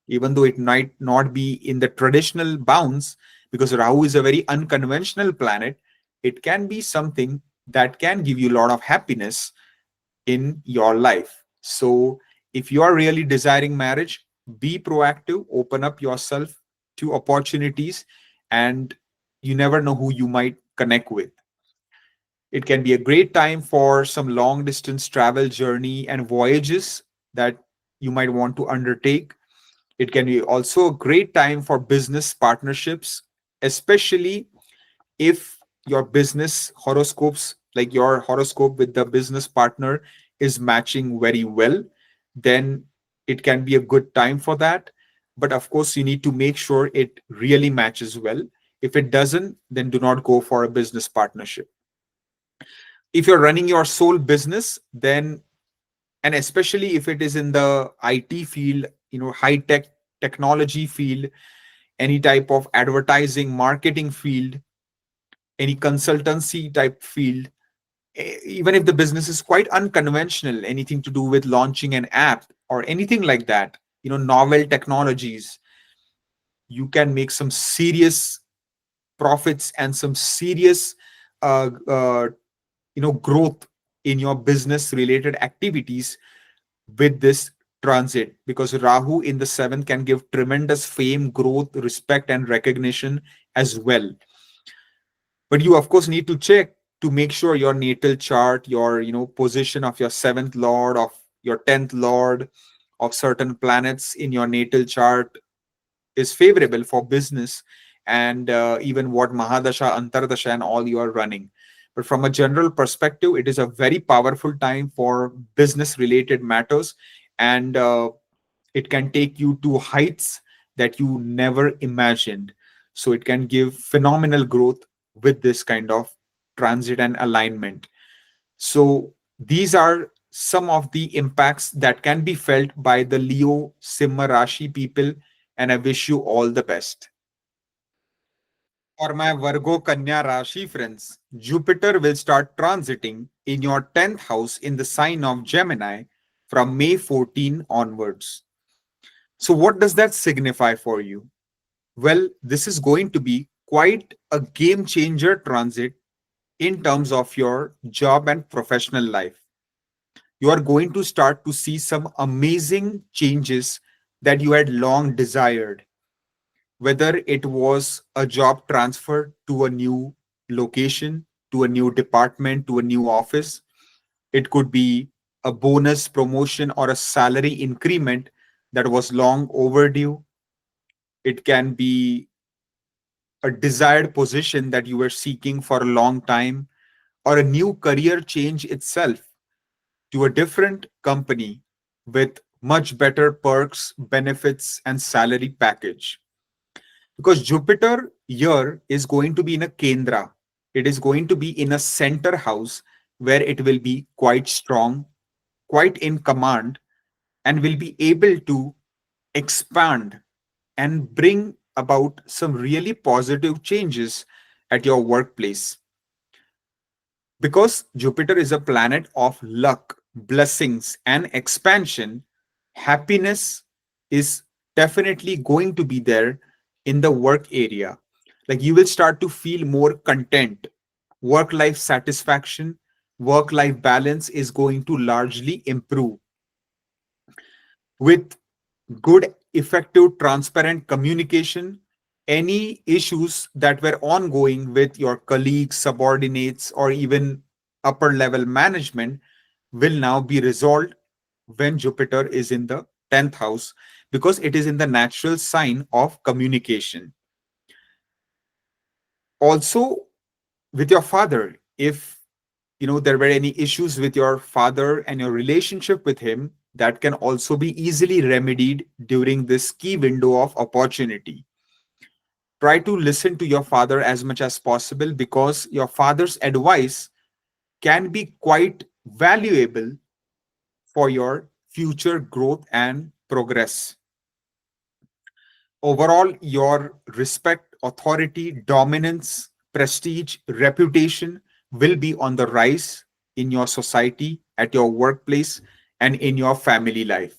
even though it might not be in the traditional bounds, because Rahu is a very unconventional planet, it can be something that can give you a lot of happiness in your life. So, if you are really desiring marriage, be proactive, open up yourself to opportunities, and you never know who you might connect with. It can be a great time for some long distance travel journey and voyages that you might want to undertake. It can be also a great time for business partnerships, especially if your business horoscopes, like your horoscope with the business partner, is matching very well. Then it can be a good time for that. But of course, you need to make sure it really matches well. If it doesn't, then do not go for a business partnership. If you're running your sole business, then, and especially if it is in the IT field, high tech technology field, any type of advertising marketing field, any consultancy type field, even if the business is quite unconventional, anything to do with launching an app or anything like that, novel technologies, you can make some serious profits and some serious uh, uh, growth in your business related activities with this transit, because Rahu in the seventh can give tremendous fame, growth, respect, and recognition as well. But you, of course, need to check to make sure your natal chart, your position of your seventh lord, of your 10th lord, of certain planets in your natal chart is favorable for business, and even what Mahadasha, Antardasha, and all you are running. But from a general perspective, it is a very powerful time for business related matters, and it can take you to heights that you never imagined. So it can give phenomenal growth with this kind of transit and alignment. So these are some of the impacts that can be felt by the Leo Simha Rashi people, and I wish you all the best. For my Virgo Kanya Rashi friends, Jupiter will start transiting in your 10th house in the sign of Gemini from May 14 onwards. So, what does that signify for you? Well, this is going to be quite a game changer transit in terms of your job and professional life. You are going to start to see some amazing changes that you had long desired, whether it was a job transfer to a new location, to a new department, to a new office. It could be a bonus promotion or a salary increment that was long overdue. It can be a desired position that you were seeking for a long time, or a new career change itself to a different company with much better perks, benefits, and salary package. Because Jupiter here is going to be in a Kendra, it is going to be in a center house where it will be quite strong, quite in command, and will be able to expand and bring about some really positive changes at your workplace. Because Jupiter is a planet of luck, blessings, and expansion, happiness is definitely going to be there in the work area. Like you will start to feel more content, work life satisfaction, work life balance is going to largely improve with good, effective, transparent communication. Any issues that were ongoing with your colleagues, subordinates, or even upper level management will now be resolved when Jupiter is in the 10th house, because it is in the natural sign of communication. Also, with your father, if there were any issues with your father and your relationship with him, that can also be easily remedied during this key window of opportunity. Try to listen to your father as much as possible, because your father's advice can be quite valuable for your future growth and progress. Overall, your respect, authority, dominance, prestige, reputation will be on the rise in your society, at your workplace, and in your family life.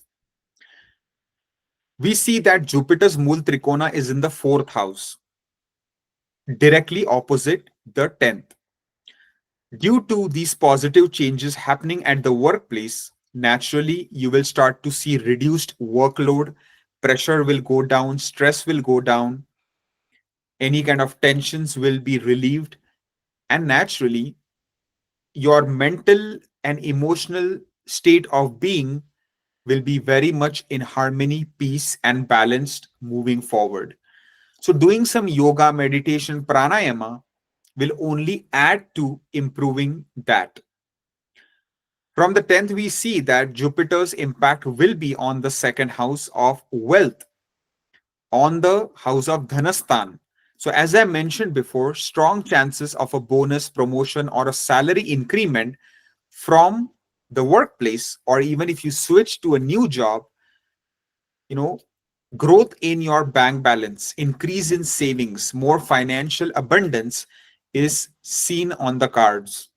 We see that Jupiter's Mool Trikona is in the fourth house, directly opposite the 10th. Due to these positive changes happening at the workplace, naturally you will start to see reduced workload, pressure will go down, stress will go down, any kind of tensions will be relieved, and naturally your mental and emotional state of being will be very much in harmony, peace, and balanced moving forward. So doing some yoga, meditation, pranayama will only add to improving that. From the 10th, we see that Jupiter's impact will be on the second house of wealth, on the house of Dhanastan. So, as I mentioned before, strong chances of a bonus, promotion, or a salary increment from the workplace, or even if you switch to a new job, you know, growth in your bank balance, increase in savings, more financial abundance is seen on the cards.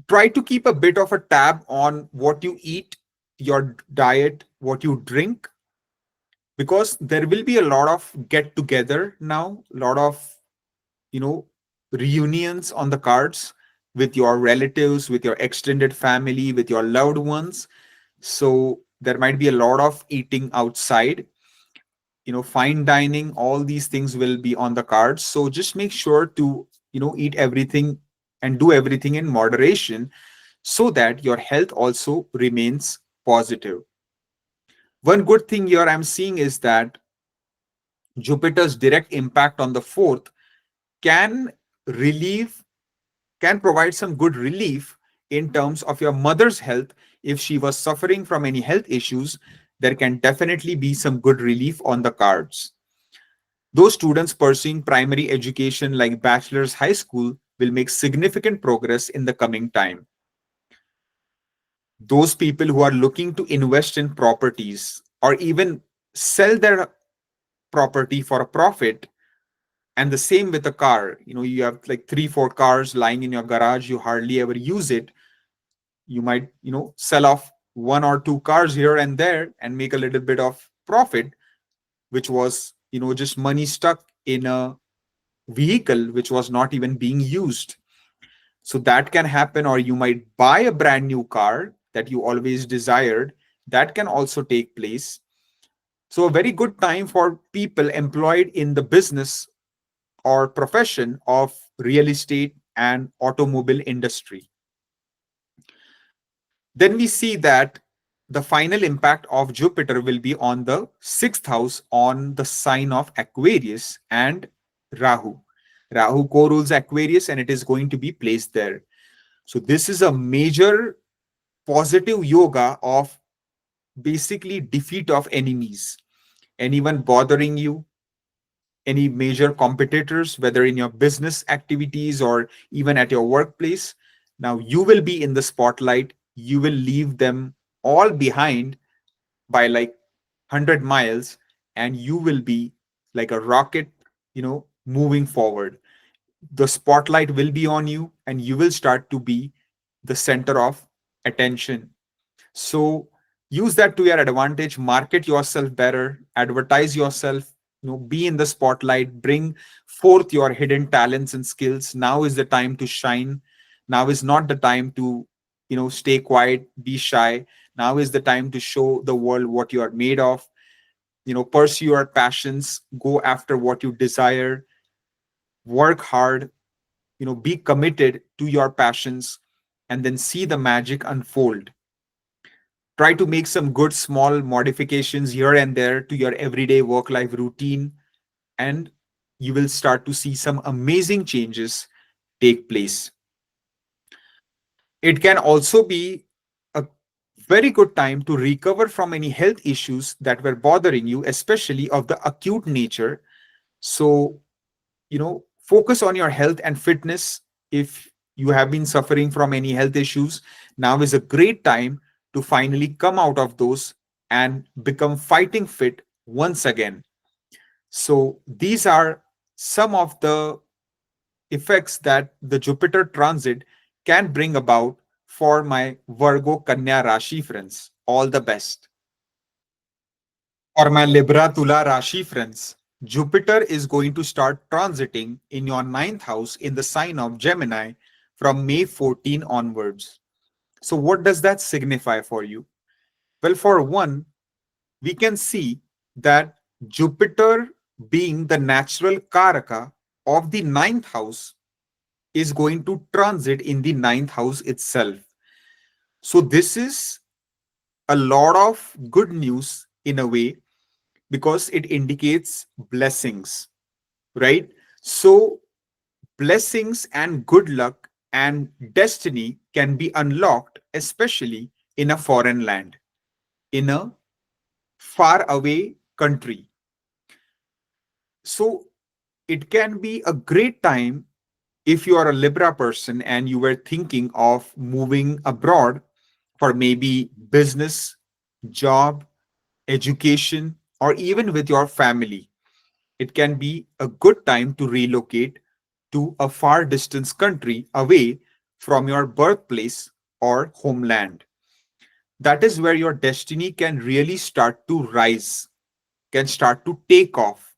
Try to keep a bit of a tab on what you eat, your diet, what you drink, because there will be a lot of get together now, a lot of you know reunions on the cards with your relatives, with your extended family, with your loved ones. So there might be a lot of eating outside, fine dining, all these things will be on the cards. So just make sure to eat everything and do everything in moderation, so that your health also remains positive. One good thing here I'm seeing is that Jupiter's direct impact on the fourth can relieve, can provide some good relief in terms of your mother's health. If she was suffering from any health issues, there can definitely be some good relief on the cards. Those students pursuing primary education like bachelor's high school will make significant progress in the coming time. Those people who are looking to invest in properties or even sell their property for a profit, and the same with a car. You have like 3 4 cars lying in your garage, you hardly ever use it. You might sell off 1 or 2 cars here and there and make a little bit of profit, which was just money stuck in a vehicle which was not even being used. So that can happen. Or you might buy a brand new car that you always desired, That can also take place. So, a very good time for people employed in the business or profession of real estate and automobile industry. Then we see that the final impact of Jupiter will be on the sixth house, on the sign of Aquarius and Rahu. Rahu co rules Aquarius and it is going to be placed there. So, this is a major positive yoga of basically defeat of enemies. Anyone bothering you, any major competitors, whether in your business activities or even at your workplace. Now you will be in the spotlight. You will leave them all behind by like 100 miles, and you will be like a rocket, moving forward. The spotlight will be on you, and you will start to be the center of attention. So use that to your advantage, market yourself better, advertise yourself, be in the spotlight, bring forth your hidden talents and skills. Now is the time to shine. Now is not the time to, stay quiet, be shy. Now is the time to show the world what you are made of. Pursue your passions, go after what you desire, work hard, be committed to your passions, and then see the magic unfold. Try to make some good small modifications here and there to your everyday work life routine, and you will start to see some amazing changes take place. It can also be a very good time to recover from any health issues that were bothering you, especially of the acute nature. So, focus on your health and fitness. If you have been suffering from any health issues, now is a great time to finally come out of those and become fighting fit once again. So these are some of the effects that the Jupiter transit can bring about for my Virgo Kanya Rashi friends. All the best. For my Libra Tula Rashi friends, Jupiter is going to start transiting in your ninth house in the sign of Gemini from May 14 onwards. So, what does that signify for you? Well, for one, we can see that Jupiter, being the natural Karaka of the ninth house, is going to transit in the ninth house itself. So, this is a lot of good news in a way because it indicates blessings, right? So, blessings and good luck and destiny can be unlocked, especially in a foreign land, in a far away country. So, it can be a great time if you are a Libra person and you were thinking of moving abroad for maybe business, job, education, or even with your family. It can be a good time to relocate to a far distance country away from your birthplace or homeland. That is where your destiny can really start to rise, can start to take off,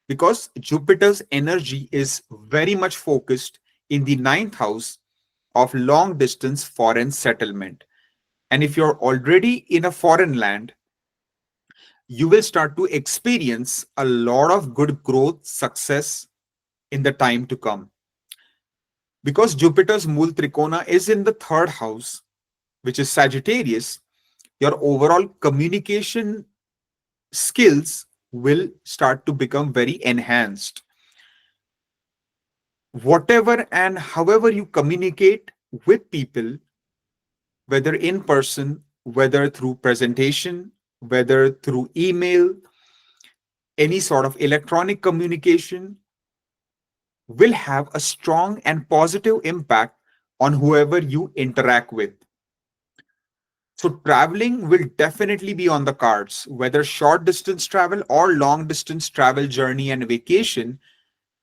because Jupiter's energy is very much focused in the ninth house of long distance foreign settlement. And if you're already in a foreign land, you will start to experience a lot of good growth, success in the time to come. Because Jupiter's Mool Trikona is in the third house, which is Sagittarius, your overall communication skills will start to become very enhanced. Whatever and however you communicate with people, whether in person, whether through presentation, whether through email, any sort of electronic communication, will have a strong and positive impact on whoever you interact with. So, traveling will definitely be on the cards, whether short distance travel or long distance travel, journey and vacation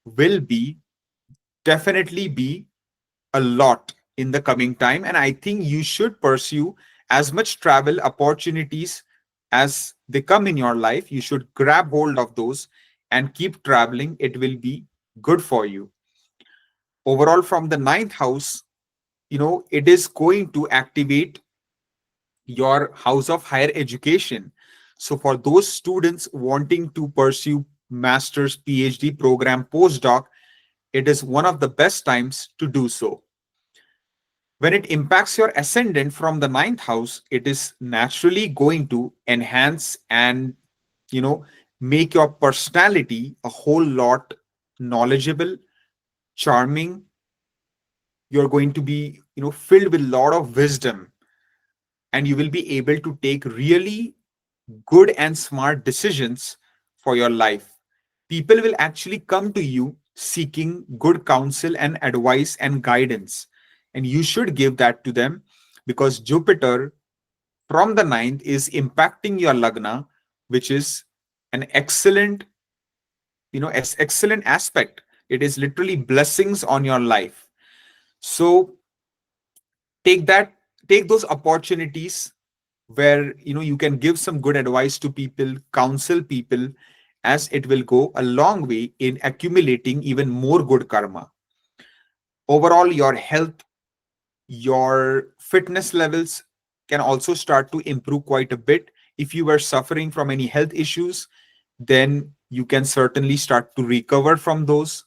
will be definitely be a lot in the coming time. And I think you should pursue as much travel opportunities as they come in your life. You should grab hold of those and keep traveling. It will be good for you. Overall, from the ninth house, it is going to activate your house of higher education. So for those students wanting to pursue master's, PhD program, postdoc, it is one of the best times to do so. When it impacts your ascendant from the ninth house, it is naturally going to enhance and, you know, make your personality a whole lot knowledgeable, charming. You're going to be, filled with a lot of wisdom, and you will be able to take really good and smart decisions for your life. People will actually come to you seeking good counsel and advice and guidance. And you should give that to them, because Jupiter from the ninth is impacting your Lagna, which is an excellent, excellent aspect. It is literally blessings on your life. So take that, take those opportunities where you can give some good advice to people, counsel people, as it will go a long way in accumulating even more good karma. Overall, your health, your fitness levels can also start to improve quite a bit. If you were suffering from any health issues, then you can certainly start to recover from those.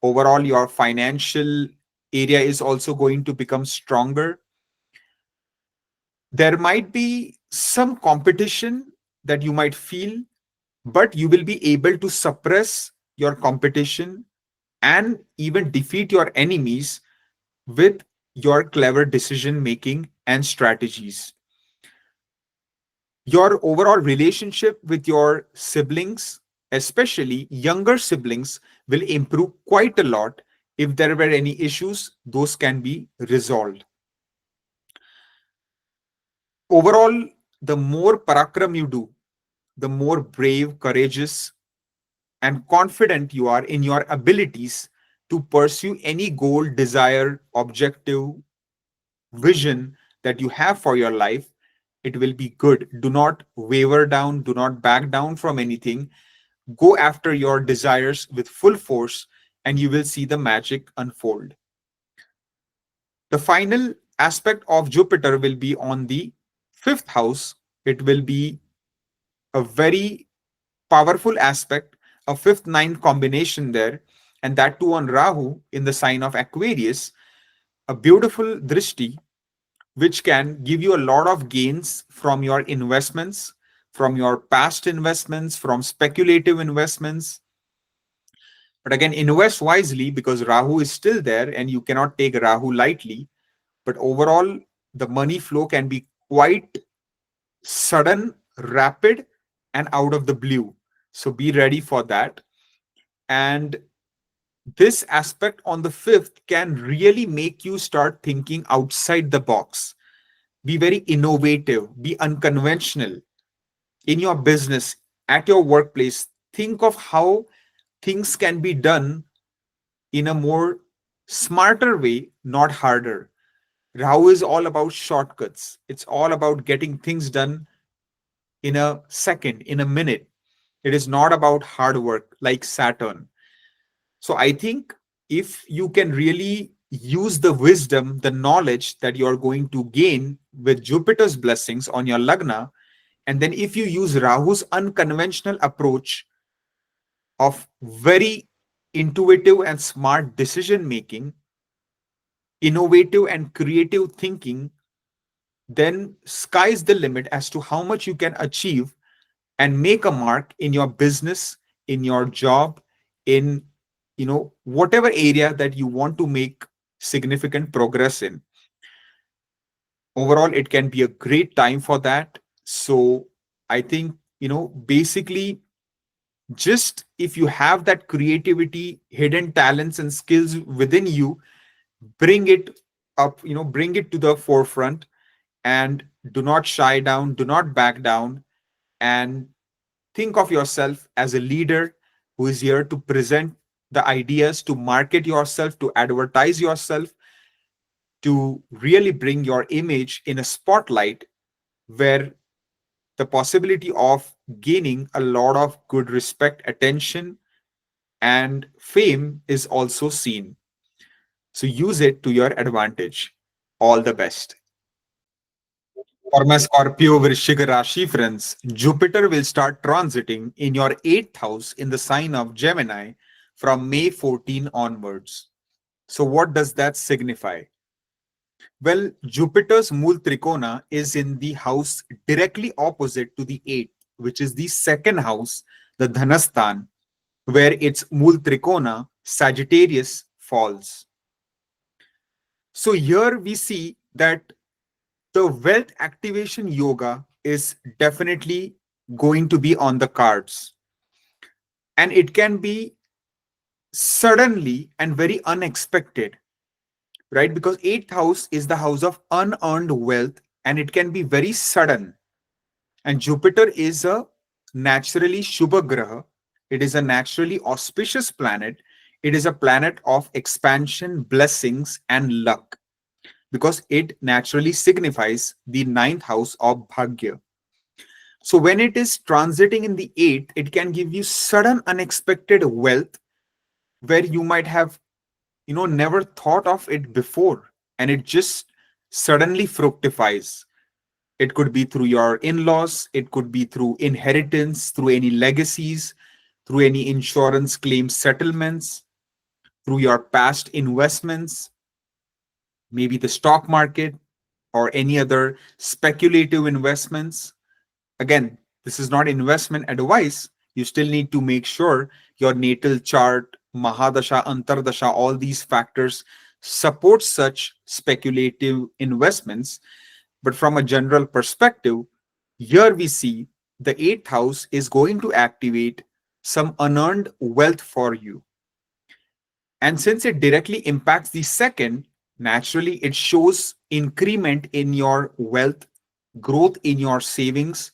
Overall, your financial area is also going to become stronger. There might be some competition that you might feel, but you will be able to suppress your competition and even defeat your enemies with your clever decision making and strategies. Your overall relationship with your siblings, especially younger siblings, will improve quite a lot. If there were any issues, those can be resolved. Overall, the more parakram you do, the more brave, courageous, and confident you are in your abilities to pursue any goal, desire, objective, vision that you have for your life, it will be good. Do not waver down, do not back down from anything. Go after your desires with full force, and you will see the magic unfold. The final aspect of Jupiter will be on the fifth house. It will be a very powerful aspect, a fifth ninth combination there, and that too on Rahu in the sign of Aquarius, a beautiful drishti which can give you a lot of gains from your investments, from your past investments, from speculative investments. But again, invest wisely, because Rahu is still there and you cannot take Rahu lightly. But overall, the money flow can be quite sudden, rapid, and out of the blue. So be ready for that. And this aspect on the fifth can really make you start thinking outside the box. Be very innovative, be unconventional in your business, at your workplace. Think of how things can be done in a more smarter way, not harder. Rahu is all about shortcuts. It's all about getting things done in a second, in a minute. It is not about hard work like Saturn. So I think if you can really use the wisdom, the knowledge that you're going to gain with Jupiter's blessings on your Lagna, and then if you use Rahu's unconventional approach of very intuitive and smart decision making, innovative and creative thinking, then sky's the limit as to how much you can achieve and make a mark in your business, in your job, in whatever area that you want to make significant progress in. Overall, it can be a great time for that. So I think, basically, just if you have that creativity, hidden talents and skills within you, bring it up, bring it to the forefront, and do not shy down, do not back down, and think of yourself as a leader who is here to present the ideas, to market yourself, to advertise yourself, to really bring your image in a spotlight where the possibility of gaining a lot of good respect, attention, and fame is also seen. So use it to your advantage. All the best. For my Scorpio Vrishika Rashi friends, Jupiter will start transiting in your eighth house in the sign of Gemini from May 14 onwards. So, what does that signify? Well, Jupiter's Mool Trikona is in the house directly opposite to the eighth, which is the second house, the Dhanasthan, where its Mool Trikona, Sagittarius, falls. So, here we see that the wealth activation yoga is definitely going to be on the cards, and it can be suddenly and very unexpected, right? Because eighth house is the house of unearned wealth, and it can be very sudden. And Jupiter is a naturally shubha graha, it is a naturally auspicious planet, it is a planet of expansion, blessings, and luck, because it naturally signifies the ninth house of bhagya. So when it is transiting in the eighth, it can give you sudden, unexpected wealth where you might have, never thought of it before, and it just suddenly fructifies. It could be through your in-laws, it could be through inheritance, through any legacies, through any insurance claim settlements, through your past investments, maybe the stock market or any other speculative investments. Again, this is not investment advice. You still need to make sure your natal chart, Mahadasha, Antardasha, all these factors support such speculative investments. But from a general perspective, here we see the eighth house is going to activate some unearned wealth for you. And since it directly impacts the second, naturally it shows increment in your wealth, growth in your savings,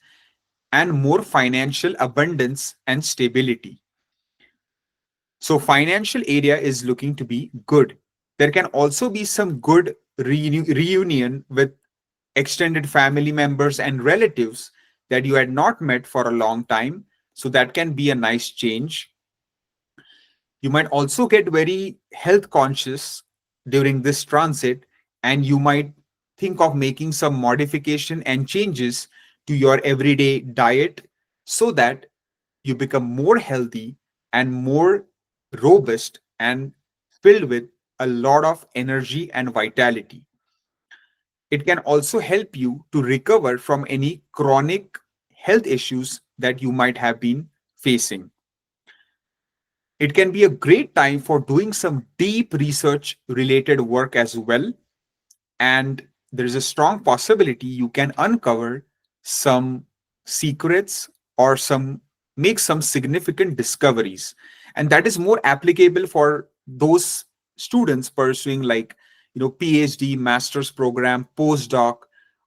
and more financial abundance and stability. So financial area is looking to be good. There can also be some good reunion with extended family members and relatives that you had not met for a long time. So that can be a nice change. You might also get very health conscious during this transit, and you might think of making some modification and changes to your everyday diet so that you become more healthy and more robust and filled with a lot of energy and vitality. It can also help you to recover from any chronic health issues that you might have been facing. It can be a great time for doing some deep research related work as well. And there is a strong possibility you can uncover some secrets or some make some significant discoveries. And that is more applicable for those students pursuing like PhD, master's program, postdoc,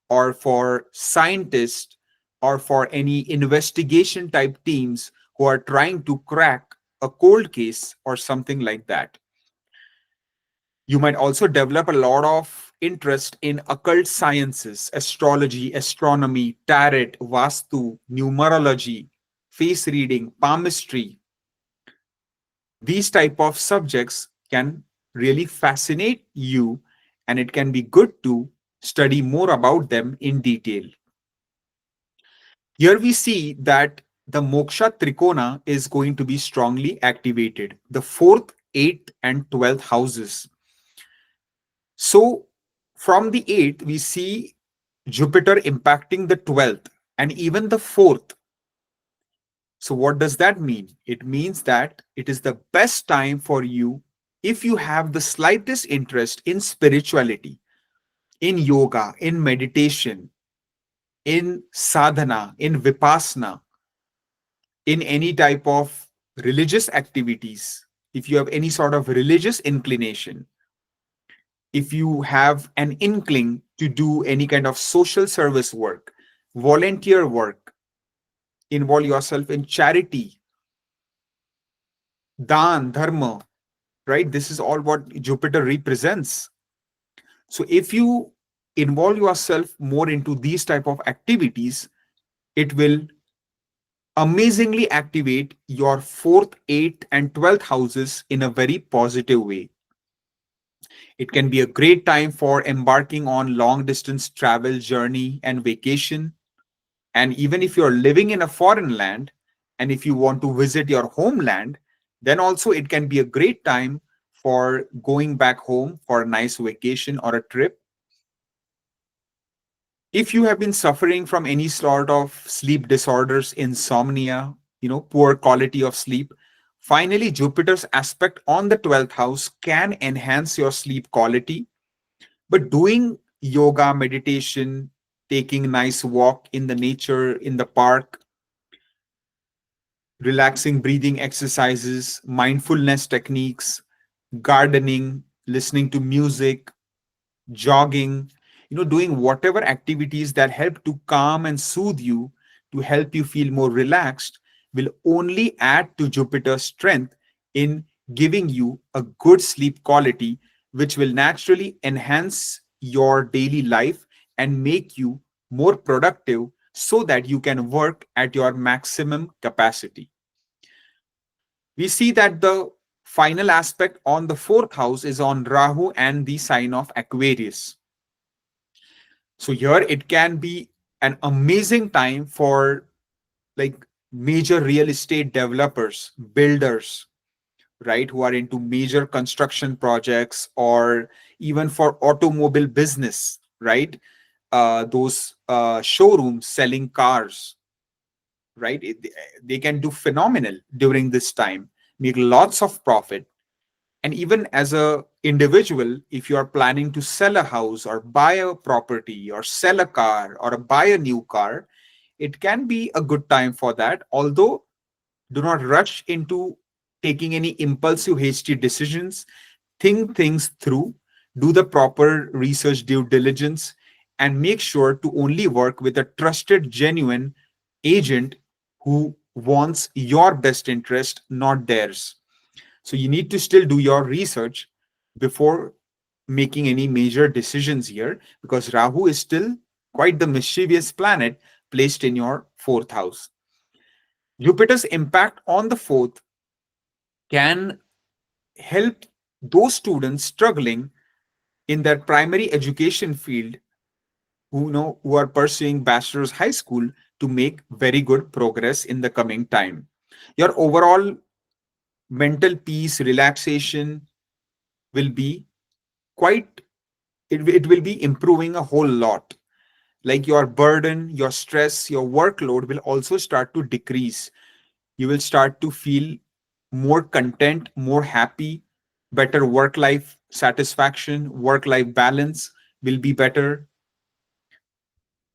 or for scientists, or for any investigation type teams who are trying to crack a cold case or something like that. You might also develop a lot of interest in occult sciences, astrology, astronomy, tarot, vastu, numerology, face reading, palmistry. These type of subjects can really fascinate you, and it can be good to study more about them in detail. Here we see that the moksha trikona is going to be strongly activated, the fourth, eighth, and 12th houses. So from the 8th, we see Jupiter impacting the 12th and even the 4th. So, what does that mean? It means that it is the best time for you if you have the slightest interest in spirituality, in yoga, in meditation, in sadhana, in vipassana, in any type of religious activities. If you have any sort of religious inclination, if you have an inkling to do any kind of social service work, volunteer work, involve yourself in charity, dan, dharma, right? This is all what Jupiter represents. So if you involve yourself more into these type of activities, it will amazingly activate your fourth, eighth, and 12th houses in a very positive way. It can be a great time for embarking on long distance travel, journey, and vacation. And even if you're living in a foreign land and if you want to visit your homeland, then also it can be a great time for going back home for a nice vacation or a trip. If you have been suffering from any sort of sleep disorders, insomnia, poor quality of sleep, finally Jupiter's aspect on the 12th house can enhance your sleep quality. But doing yoga, meditation, taking a nice walk in the nature, in the park, relaxing breathing exercises, mindfulness techniques, gardening, listening to music, jogging, doing whatever activities that help to calm and soothe you, to help you feel more relaxed, will only add to Jupiter's strength in giving you a good sleep quality, which will naturally enhance your daily life and make you more productive so that you can work at your maximum capacity. We see that the final aspect on the fourth house is on Rahu and the sign of Aquarius. So here it can be an amazing time for like major real estate developers, builders, right, who are into major construction projects, or even for automobile business, right? Those showrooms selling cars, right? They can do phenomenal during this time, make lots of profit. And even as a individual, if you are planning to sell a house or buy a property or sell a car or buy a new car, it can be a good time for that. Although do not rush into taking any impulsive, hasty decisions. Think things through, do the proper research, due diligence, and make sure to only work with a trusted, genuine agent who wants your best interest, not theirs. So you need to still do your research before making any major decisions here, because Rahu is still quite the mischievous planet placed in your fourth house. Jupiter's impact on the fourth can help those students struggling in their primary education field, who are pursuing bachelor's high school, to make very good progress in the coming time. Your overall mental peace, relaxation will be quite, it will be improving a whole lot. Like your burden, your stress, your workload will also start to decrease. You will start to feel more content, more happy, better work life satisfaction, work life balance will be better.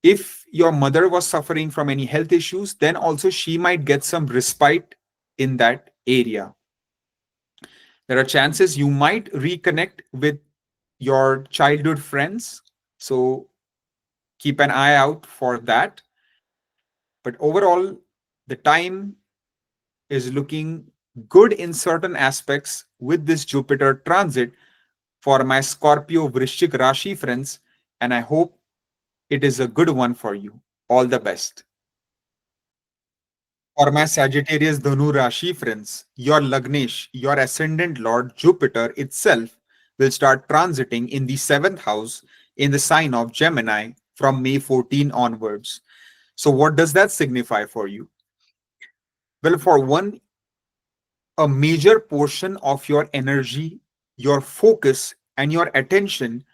If your mother was suffering from any health issues, then also she might get some respite in that area. There are chances you might reconnect with your childhood friends. So keep an eye out for that. But overall, the time is looking good in certain aspects with this Jupiter transit for my Scorpio Vrishchik Rashi friends, and I hope it is a good one for you. All the best. For my Sagittarius Dhanu Rashi friends, your Lagnesh, your ascendant lord Jupiter itself, will start transiting in the seventh house in the sign of Gemini from May 14 onwards. So, what does that signify for you? Well, for one, a major portion of your energy, your focus, and your attention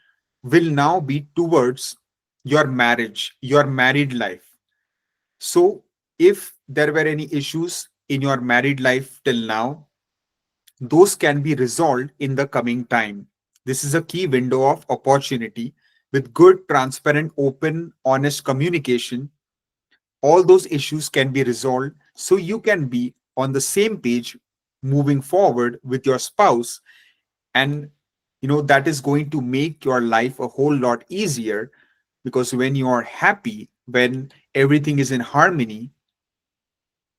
will now be towards your marriage, your married life. So, if there were any issues in your married life till now, those can be resolved in the coming time. This is a key window of opportunity with good, transparent, open, honest communication. All those issues can be resolved so you can be on the same page moving forward with your spouse. And that is going to make your life a whole lot easier, because when you are happy, when everything is in harmony,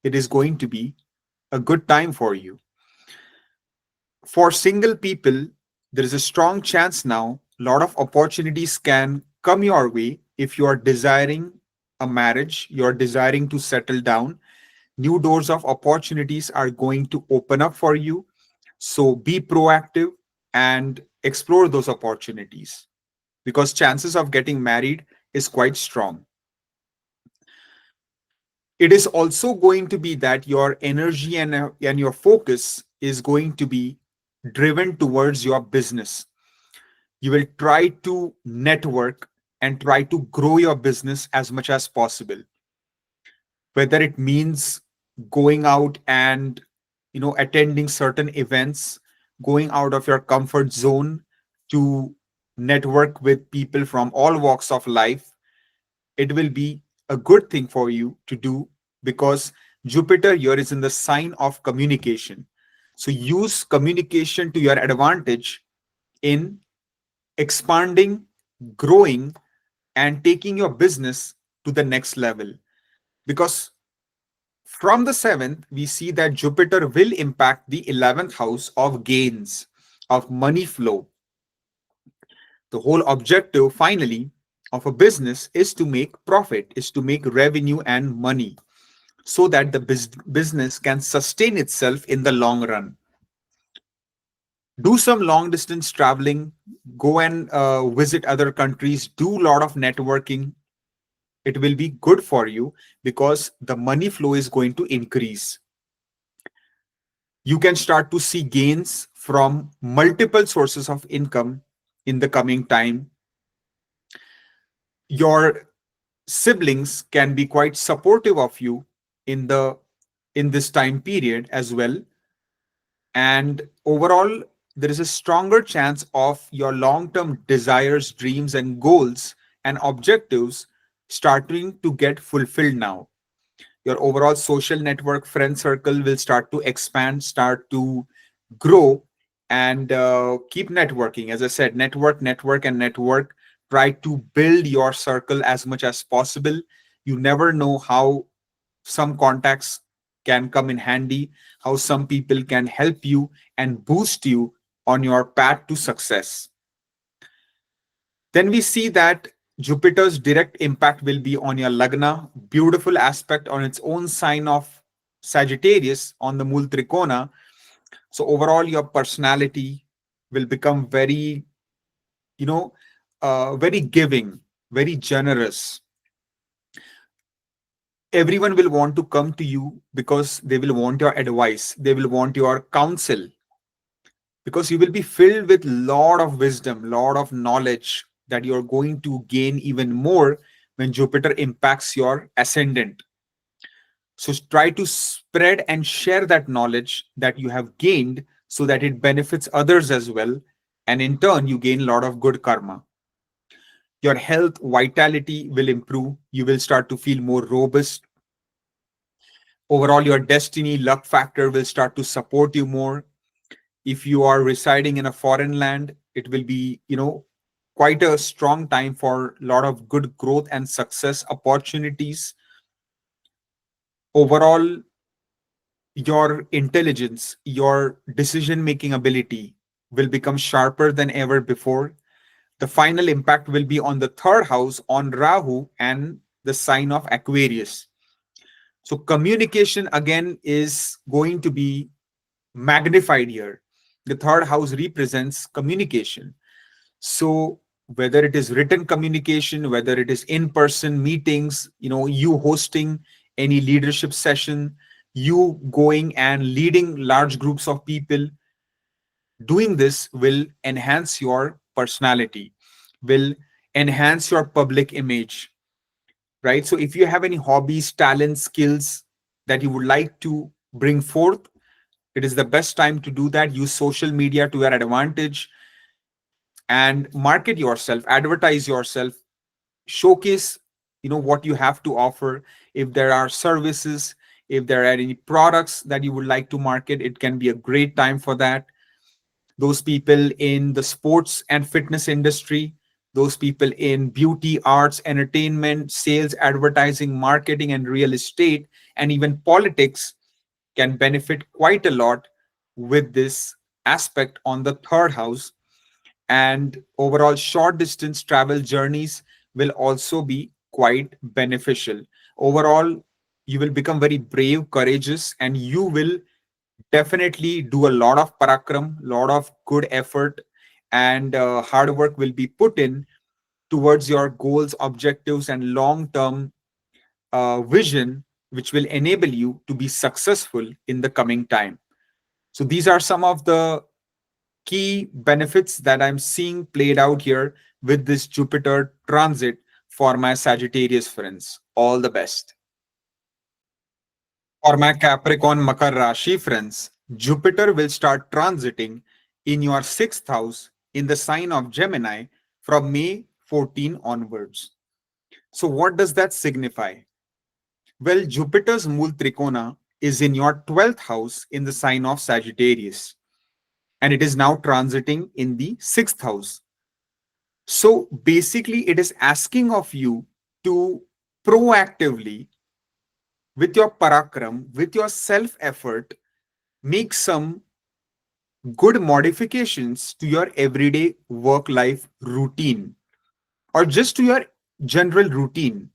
it is going to be a good time for you. For single people, there is a strong chance now, a lot of opportunities can come your way. If you are desiring a marriage, you're desiring to settle down, new doors of opportunities are going to open up for you. So be proactive and explore those opportunities, because chances of getting married is quite strong. It is also going to be that your energy and your focus is going to be driven towards your business. You will try to network and try to grow your business as much as possible, whether it means going out and attending certain events, going out of your comfort zone to network with people from all walks of life. It will be a good thing for you to do, because Jupiter here is in the sign of communication. So use communication to your advantage in expanding, growing, and taking your business to the next level. Because from the 7th, we see that Jupiter will impact the 11th house of gains, of money flow. The whole objective, finally, of a business is to make profit, is to make revenue and money, so that the business can sustain itself in the long run. Do some long distance traveling, go and visit other countries, do a lot of networking. It will be good for you, because the money flow is going to increase. You can start to see gains from multiple sources of income in the coming time. Your siblings can be quite supportive of you in this time period as well. And overall, there is a stronger chance of your long term desires, dreams, and goals and objectives starting to get fulfilled now. Your overall social network, friend circle will start to expand, start to grow, and keep networking. As I said, network, and network. Try to build your circle as much as possible. You never know how some contacts can come in handy, how some people can help you and boost you on your path to success. Then we see that Jupiter's direct impact will be on your Lagna, beautiful aspect on its own sign of Sagittarius on the Mool Trikona. So overall, your personality will become very, you know, very giving, very generous. Everyone will want to come to you because they will want your advice. They will want your counsel, because you will be filled with lot of wisdom, lot of knowledge that you're going to gain even more when Jupiter impacts your ascendant. So try to spread and share that knowledge that you have gained, so that it benefits others as well. And in turn, you gain a lot of good karma. Your health, vitality will improve. You will start to feel more robust. Overall, your destiny, luck factor will start to support you more. If you are residing in a foreign land, it will be, quite a strong time for a lot of good growth and success opportunities. Overall, your intelligence, your decision making ability will become sharper than ever before. The final impact will be on the third house, on Rahu and the sign of Aquarius. So communication again is going to be magnified here. The third house represents communication. So whether it is written communication, whether it is in-person meetings, you hosting any leadership session, you going and leading large groups of people, doing this will enhance your personality, will enhance your public image, right? So if you have any hobbies, talents, skills that you would like to bring forth, it is the best time to do that. Use social media to your advantage and market yourself, advertise yourself, showcase what you have to offer. If there are services, if there are any products that you would like to market, it can be a great time for that. Those people in the sports and fitness industry, those people in beauty, arts, entertainment, sales, advertising, marketing, and real estate, and even politics can benefit quite a lot with this aspect on the third house. And overall, short distance travel journeys will also be quite beneficial. Overall, you will become very brave, courageous, and you will definitely do a lot of parakram, lot of good effort, and hard work will be put in towards your goals, objectives, and long term vision, which will enable you to be successful in the coming time. So, these are some of the key benefits that I'm seeing played out here with this Jupiter transit for my Sagittarius friends. All the best. For my Capricorn Makar Rashi friends, Jupiter will start transiting in your sixth house in the sign of Gemini from May 14 onwards. So, what does that signify? Well, Jupiter's Mool Trikona is in your 12th house in the sign of Sagittarius, and it is now transiting in the sixth house. So, basically, it is asking of you to proactively, with your parakram, with your self effort, make some good modifications to your everyday work life routine or just to your general routine,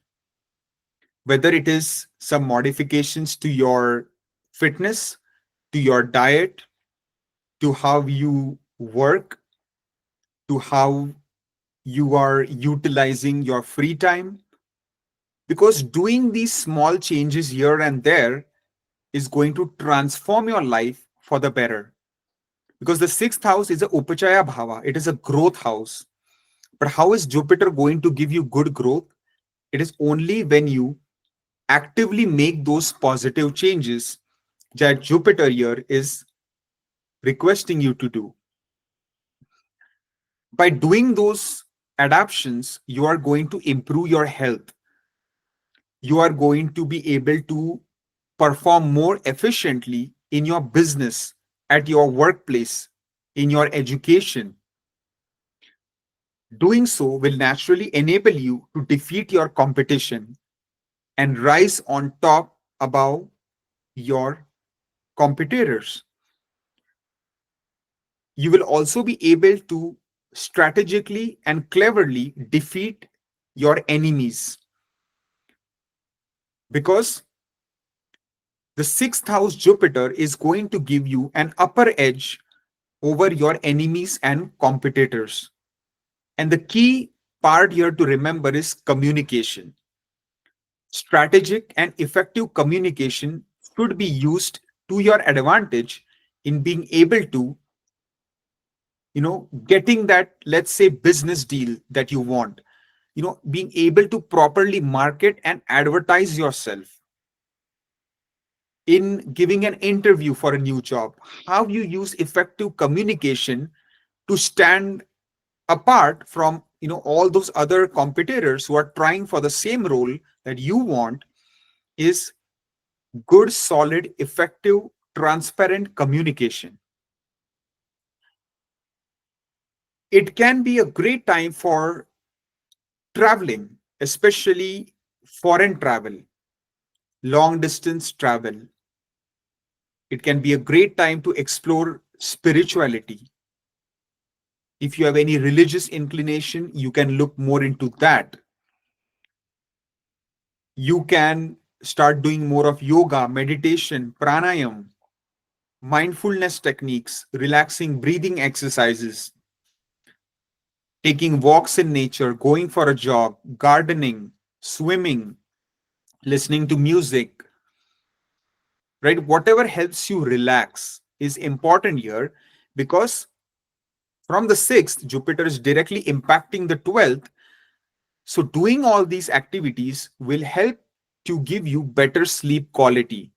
whether it is some modifications to your fitness, to your diet, to how you work, to how you are utilizing your free time. Because doing these small changes here and there is going to transform your life for the better. Because the sixth house is a upachaya bhava, it is a growth house. But how is Jupiter going to give you good growth? It is only when you actively make those positive changes that Jupiter here is requesting you to do. By doing those adaptations, you are going to improve your health. You are going to be able to perform more efficiently in your business, at your workplace, in your education. Doing so will naturally enable you to defeat your competition and rise on top above your competitors. You will also be able to strategically and cleverly defeat your enemies because the sixth house Jupiter is going to give you an upper edge over your enemies and competitors. And the key part here to remember is communication. Strategic and effective communication should be used to your advantage in being able to, getting that, let's say, business deal that you want, being able to properly market and advertise yourself in giving an interview for a new job, how you use effective communication to stand apart from all those other competitors who are trying for the same role that you want is good, solid, effective, transparent communication. It can be a great time for traveling, especially foreign travel, long distance travel. It can be a great time to explore spirituality. If you have any religious inclination, you can look more into that. You can start doing more of yoga, meditation, pranayam, mindfulness techniques, relaxing breathing exercises, taking walks in nature, going for a jog, gardening, swimming, listening to music, right? Whatever helps you relax is important here because from the 6th, Jupiter is directly impacting the 12th. So, doing all these activities will help to give you better sleep quality.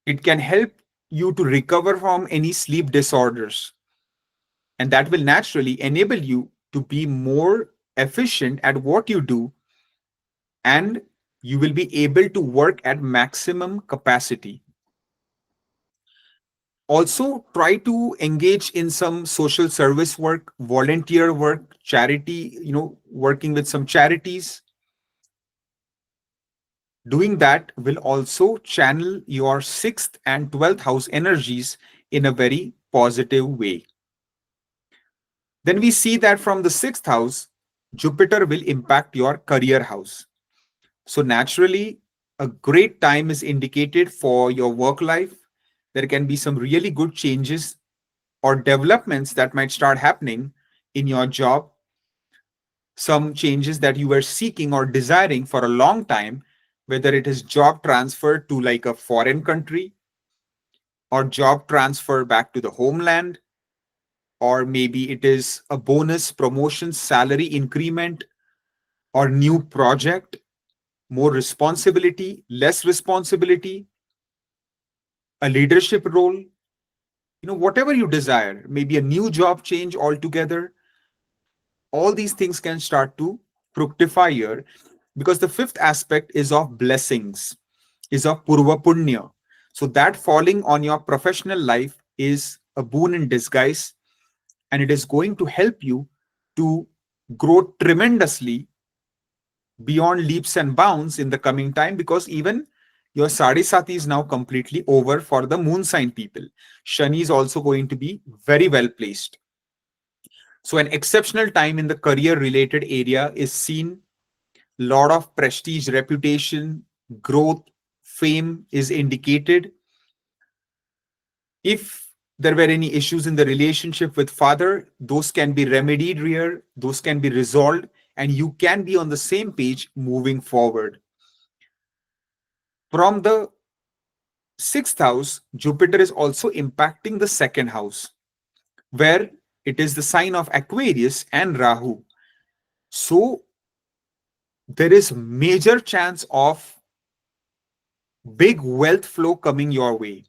It can help you to recover from any sleep disorders. And that will naturally enable you to be more efficient at what you do, and you will be able to work at maximum capacity. Also, try to engage in some social service work, volunteer work, charity, working with some charities. Doing that will also channel your 6th and 12th house energies in a very positive way. Then we see that from the 6th house, Jupiter will impact your career house. So, naturally, a great time is indicated for your work life. There can be some really good changes or developments that might start happening in your job, some changes that you were seeking or desiring for a long time, whether it is job transfer to like a foreign country or job transfer back to the homeland, or maybe it is a bonus, promotion, salary increment, or new project, more responsibility, less responsibility, a leadership role, whatever you desire, maybe a new job change altogether. All these things can start to fructify here, because the fifth aspect is of blessings, is of purva punya. So that falling on your professional life is a boon in disguise, and it is going to help you to grow tremendously beyond leaps and bounds in the coming time, because even your Sadhisati is now completely over for the moon sign people. Shani is also going to be very well placed. So an exceptional time in the career related area is seen. Lot of prestige, reputation, growth, fame is indicated. If there were any issues in the relationship with father, those can be remedied here, those can be resolved, and you can be on the same page moving forward. From the sixth house, Jupiter is also impacting the second house, where it is the sign of Aquarius and Rahu. So there is major chance of big wealth flow coming your way.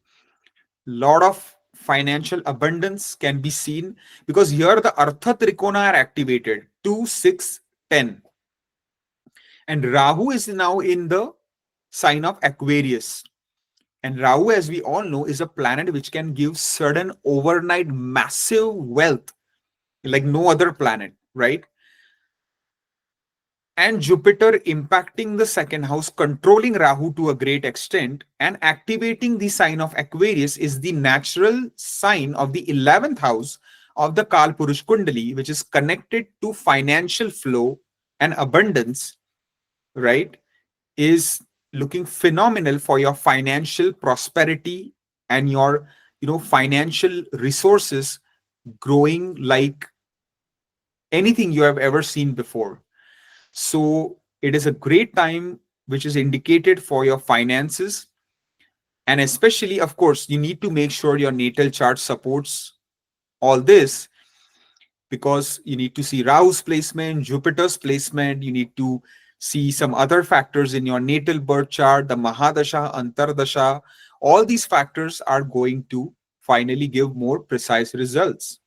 Lot of financial abundance can be seen, because here the Artha Trikona are activated 2, 6, 10, and Rahu is now in the sign of Aquarius. And Rahu, as we all know, is a planet which can give sudden overnight massive wealth like no other planet, right? And Jupiter impacting the second house, controlling Rahu to a great extent, and activating the sign of Aquarius is the natural sign of the 11th house of the Kal Purush Kundali, which is connected to financial flow and abundance, right? Is looking phenomenal for your financial prosperity and your financial resources growing like anything you have ever seen before. So it is a great time which is indicated for your finances. And especially, of course, you need to make sure your natal chart supports all this, because you need to see Rahu's placement, Jupiter's placement. You need to see some other factors in your natal birth chart, the Mahadasha, Antardasha. All these factors are going to finally give more precise results.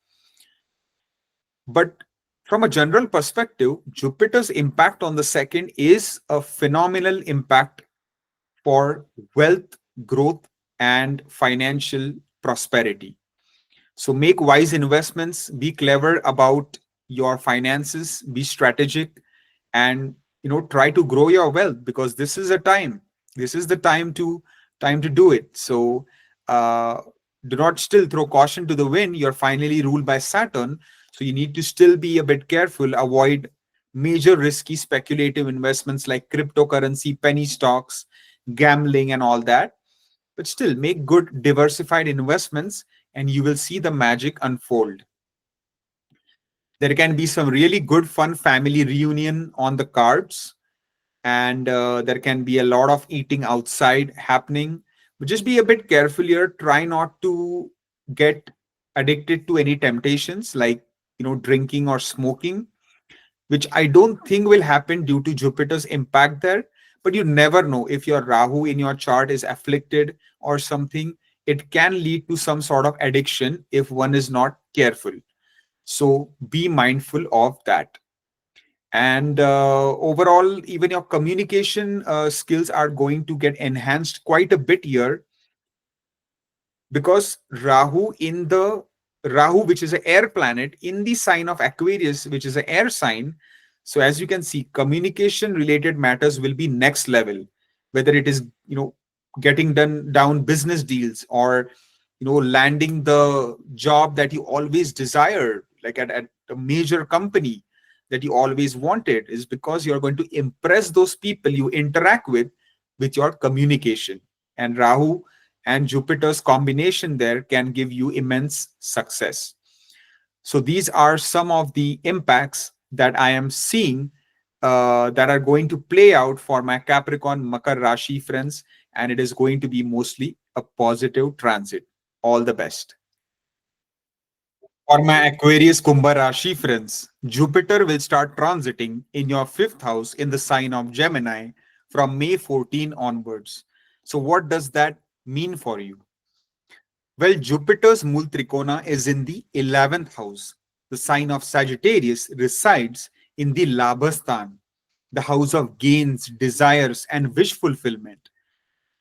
But from a general perspective, Jupiter's impact on the second is a phenomenal impact for wealth, growth, and financial prosperity. So make wise investments, be clever about your finances, be strategic, and try to grow your wealth, because this is a time. This is the time to do it. So uh, do not still throw caution to the wind. You're finally ruled by Saturn, so you need to still be a bit careful. Avoid major risky speculative investments like cryptocurrency, penny stocks, gambling, and all that. But still, make good diversified investments, and you will see the magic unfold. There can be some really good, fun family reunion on the cards, and there can be a lot of eating outside happening. But just be a bit careful here. Try not to get addicted to any temptations like drinking or smoking, which I don't think will happen due to Jupiter's impact there. But you never know, if your Rahu in your chart is afflicted or something, it can lead to some sort of addiction if one is not careful. So be mindful of that. And overall, even your communication skills are going to get enhanced quite a bit here, because Rahu, which is an air planet, in the sign of Aquarius, which is an air sign. So as you can see, communication related matters will be next level, whether it is getting done down business deals, or landing the job that you always desire, like at a major company that you always wanted, is because you're going to impress those people you interact with your communication. And Rahu and Jupiter's combination there can give you immense success. So these are some of the impacts that I am seeing that are going to play out for my Capricorn Makar Rashi friends, and it is going to be mostly a positive transit. All the best. For my Aquarius Kumbha Rashi friends, Jupiter will start transiting in your fifth house in the sign of Gemini from May 14 onwards. So, what does that mean for you? Well, Jupiter's Mul Trikona is in the 11th house. The sign of Sagittarius resides in the Labhasthan, the house of gains, desires, and wish fulfillment,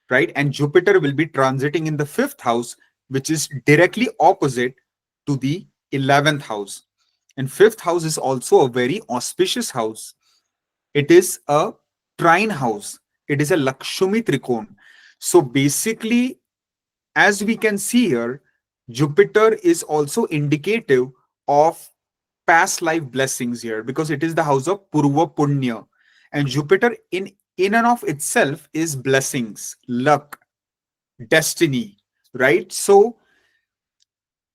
right? And Jupiter will be transiting in the fifth house, which is directly opposite to the 11th house. And fifth house is also a very auspicious house. It is a trine house, it is a Lakshmi Trikon. So basically, as we can see here, Jupiter is also indicative of past life blessings here because it is the house of Purva Punya. And Jupiter in and of itself is blessings, luck, destiny, right? So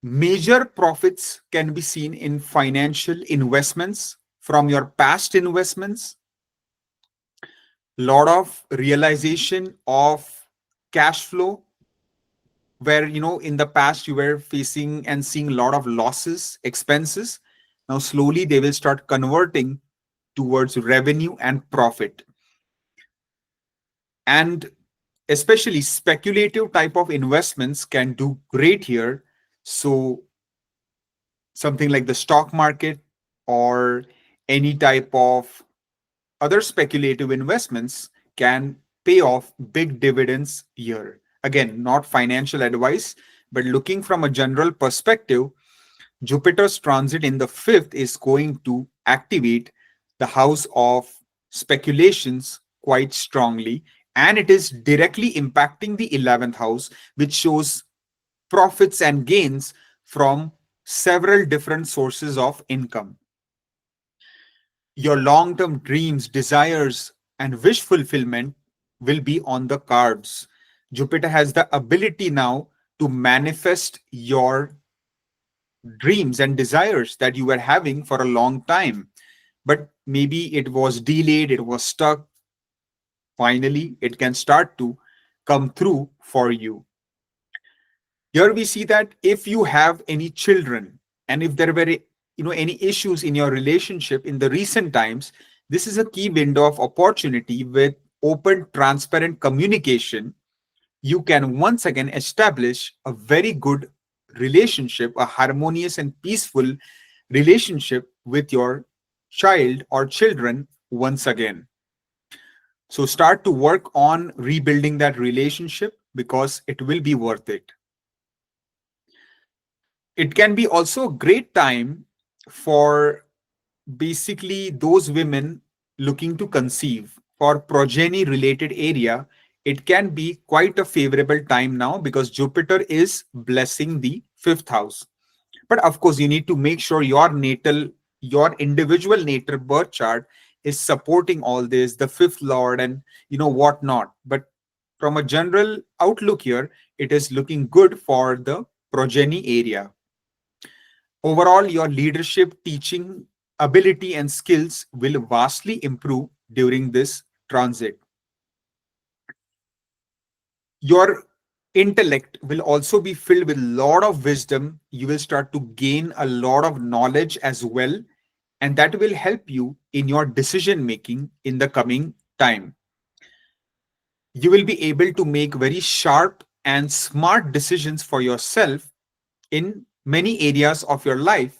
major profits can be seen in financial investments from your past investments, lot of realization of cash flow where in the past you were facing and seeing a lot of losses, expenses. Now slowly they will start converting towards revenue and profit. And especially speculative type of investments can do great here. So something like the stock market or any type of other speculative investments can pay off big dividends here. Again, not financial advice, but looking from a general perspective, Jupiter's transit in the fifth is going to activate the house of speculations quite strongly, and it is directly impacting the 11th house, which shows profits and gains from several different sources of income. Your long term dreams, desires, and wish fulfillment will be on the cards. Jupiter has the ability now to manifest your dreams and desires that you were having for a long time. But maybe it was delayed, it was stuck. Finally, it can start to come through for you. Here we see that if you have any children and if there were any issues in your relationship in the recent times, this is a key window of opportunity. With open transparent communication, you can once again establish a very good relationship, a harmonious and peaceful relationship with your child or children once again. So start to work on rebuilding that relationship because it will be worth it. It can be also a great time for basically those women looking to conceive for progeny related area. It can be quite a favorable time now because Jupiter is blessing the fifth house. But of course, you need to make sure your individual natal birth chart is supporting all this, the fifth lord and whatnot. But from a general outlook here, it is looking good for the progeny area. Overall, your leadership, teaching ability, and skills will vastly improve during this transit. Your intellect will also be filled with a lot of wisdom. You will start to gain a lot of knowledge as well, and that will help you in your decision making in the coming time. You will be able to make very sharp and smart decisions for yourself in many areas of your life.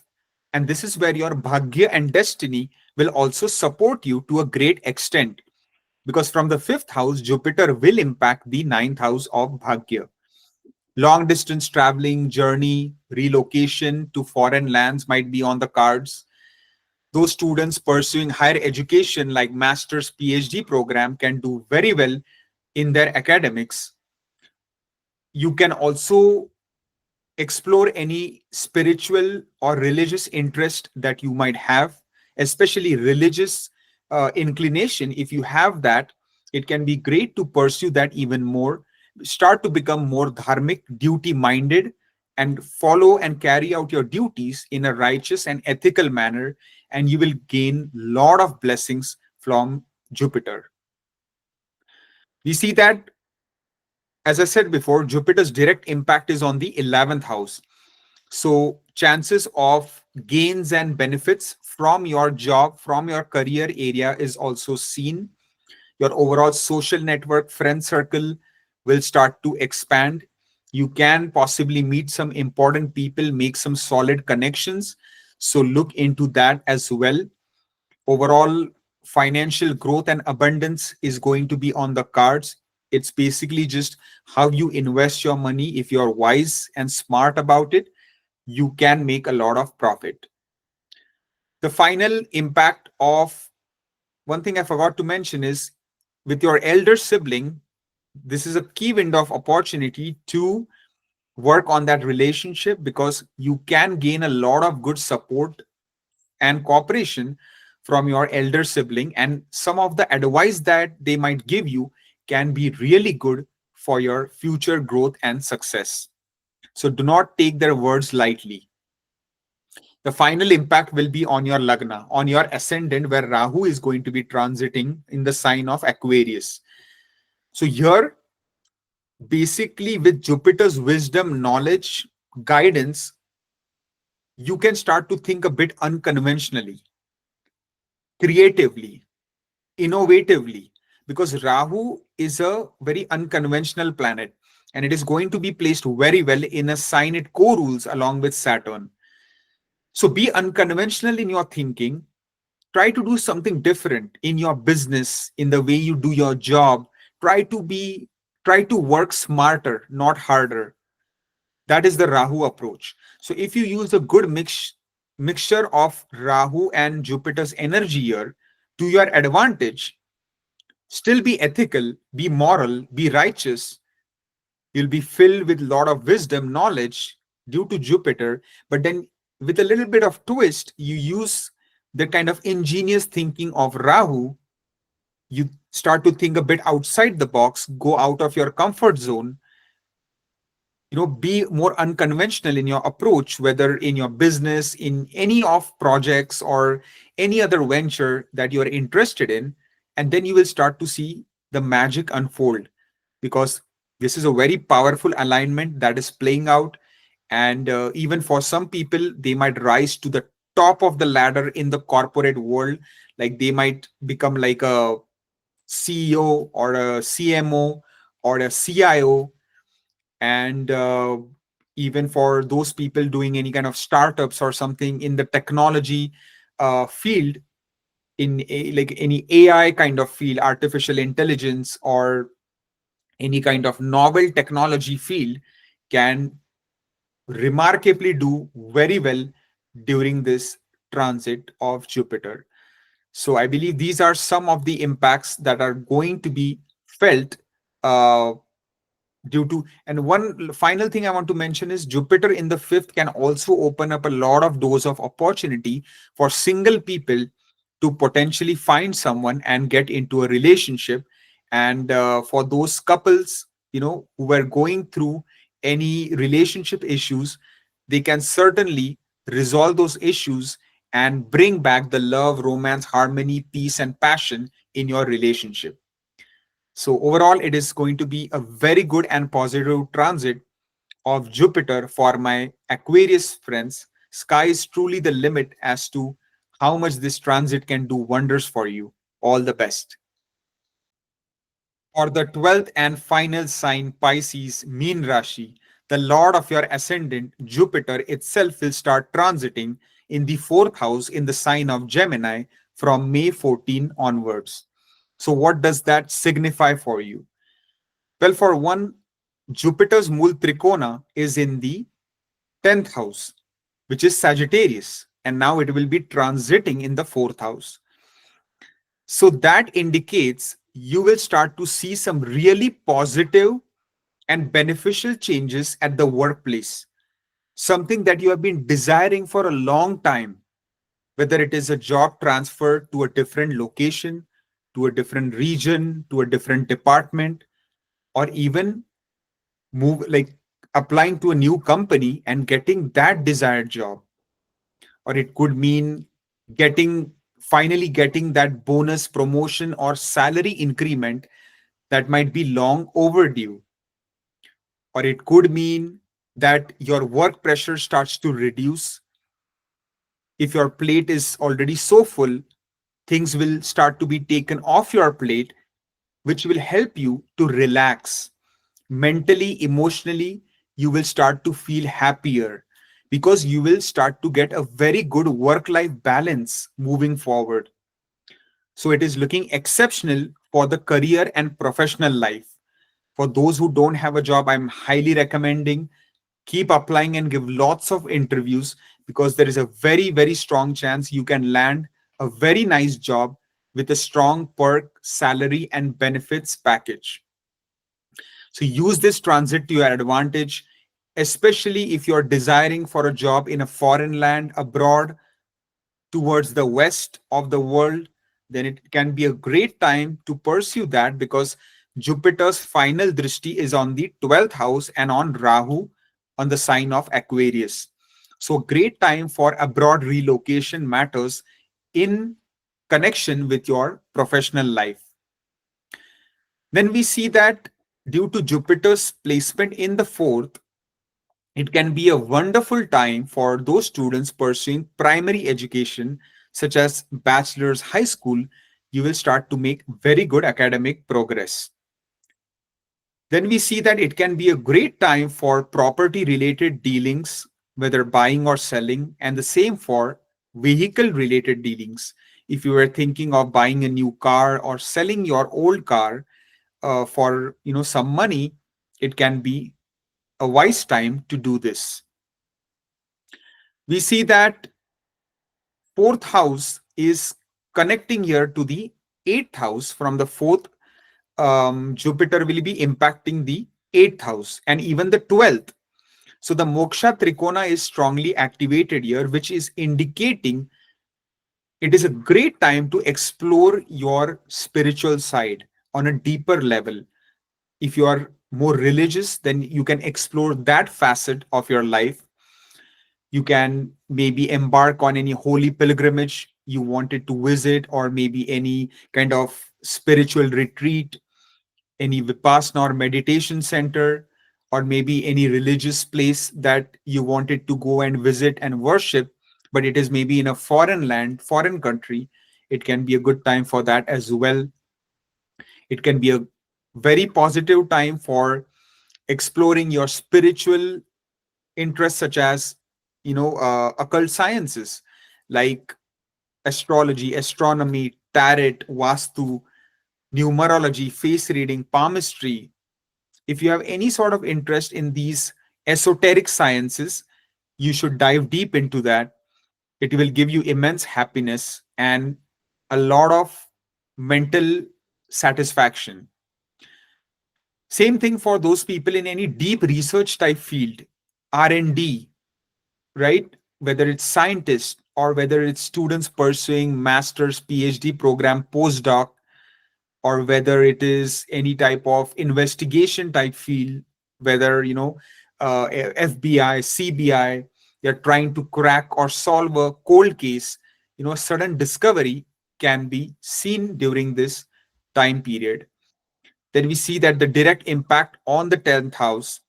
And this is where your bhagya and destiny will also support you to a great extent. Because from the fifth house, Jupiter will impact the ninth house of bhagya. Long distance traveling, journey, relocation to foreign lands might be on the cards. Those students pursuing higher education like master's PhD program can do very well in their academics. You can also explore any spiritual or religious interest that you might have, especially religious inclination. If you have that, it can be great to pursue that even more start to become more dharmic, duty minded, and follow and carry out your duties in a righteous and ethical manner, and you will gain lot of blessings from Jupiter. We see that, as I said before, Jupiter's direct impact is on the 11th house. So chances of gains and benefits from your job, from your career area is also seen. Your overall social network, friend circle will start to expand. You can possibly meet some important people, make some solid connections. So look into that as well. Overall, financial growth and abundance is going to be on the cards. It's basically just how you invest your money. If you're wise and smart about it, you can make a lot of profit. The final impact of one thing I forgot to mention is with your elder sibling, this is a key window of opportunity to work on that relationship, because you can gain a lot of good support and cooperation from your elder sibling, and some of the advice that they might give you can be really good for your future growth and success. So do not take their words lightly. The final impact will be on your lagna, on your ascendant, where Rahu is going to be transiting in the sign of Aquarius. So here, basically, with Jupiter's wisdom, knowledge, guidance, you can start to think a bit unconventionally, creatively, innovatively, because Rahu is a very unconventional planet, and it is going to be placed very well in a sign it co-rules along with Saturn. So be unconventional in your thinking. Try to do something different in your business, in the way you do your job. Try to work smarter, not harder. That is the Rahu approach. So if you use a good mixture of Rahu and Jupiter's energy here to your advantage, still be ethical, be moral, be righteous, you'll be filled with a lot of wisdom, knowledge due to Jupiter, but then with a little bit of twist, you use the kind of ingenious thinking of Rahu. You start to think a bit outside the box, go out of your comfort zone, be more unconventional in your approach, whether in your business, in any of projects, or any other venture that you're interested in. And then you will start to see the magic unfold, because this is a very powerful alignment that is playing out. And even for some people, they might rise to the top of the ladder in the corporate world. Like they might become like a CEO or a CMO or a CIO. And even for those people doing any kind of startups or something in the technology field, like any AI kind of field, artificial intelligence, or any kind of novel technology field, can remarkably do very well during this transit of Jupiter. So I believe these are some of the impacts that are going to be felt uh, due to. And one final thing I want to mention is Jupiter in the fifth can also open up a lot of doors of opportunity for single people to potentially find someone and get into a relationship. And for those couples, who were going through any relationship issues, they can certainly resolve those issues and bring back the love, romance, harmony, peace, and passion in your relationship. So overall, it is going to be a very good and positive transit of Jupiter for my Aquarius friends. Sky is truly the limit as to how much this transit can do wonders for you. All the best. For the 12th and final sign, Pisces, Meen Rashi, the Lord of your ascendant, Jupiter itself will start transiting in the fourth house in the sign of Gemini from May 14 onwards. So, what does that signify for you? Well, for one, Jupiter's Mool Trikona is in the 10th house, which is Sagittarius, and now it will be transiting in the fourth house. So that indicates you will start to see some really positive and beneficial changes at the workplace, something that you have been desiring for a long time, whether it is a job transfer to a different location, to a different region, to a different department, or even move like applying to a new company and getting that desired job, or it could mean getting finally getting that bonus promotion or salary increment that might be long overdue, or it could mean that your work pressure starts to reduce. If your plate is already so full, things will start to be taken off your plate, which will help you to relax mentally, emotionally. You will start to feel happier because you will start to get a very good work life balance moving forward. So it is looking exceptional for the career and professional life. For those who don't have a job, I'm highly recommending keep applying and give lots of interviews, because there is a very, very strong chance you can land a very nice job with a strong perk, salary, and benefits package. So use this transit to your advantage, especially if you're desiring for a job in a foreign land abroad towards the west of the world. Then it can be a great time to pursue that, because Jupiter's final drishti is on the 12th house and on Rahu on the sign of Aquarius. So, great time for abroad relocation matters in connection with your professional life. Then we see that due to Jupiter's placement in the fourth, it can be a wonderful time for those students pursuing primary education, such as bachelor's high school. You will start to make very good academic progress. Then we see that it can be a great time for property related dealings, whether buying or selling, and the same for vehicle related dealings. If you were thinking of buying a new car or selling your old car for some money, it can be a wise time to do this. We see that fourth house is connecting here to the eighth house. From the fourth, Jupiter will be impacting the eighth house and even the 12th. So the moksha trikona is strongly activated here, which is indicating it is a great time to explore your spiritual side on a deeper level. If you are more religious, then you can explore that facet of your life. You can maybe embark on any holy pilgrimage you wanted to visit, or maybe any kind of spiritual retreat, any vipassana or meditation center, or maybe any religious place that you wanted to go and visit and worship, but it is maybe in a foreign land, foreign country. It can be a good time for that as well. It can be a very positive time for exploring your spiritual interests, such as occult sciences like astrology, astronomy, tarot, vastu, numerology, face reading, palmistry. If you have any sort of interest in these esoteric sciences, you should dive deep into that. It will give you immense happiness and a lot of mental satisfaction. Same thing for those people in any deep research type field, R&D, right? Whether it's scientists or whether it's students pursuing master's, PhD program, postdoc, or whether it is any type of investigation type field, whether FBI, CBI, they're trying to crack or solve a cold case. A sudden discovery can be seen during this time period. Then we see that the direct impact on the 10th house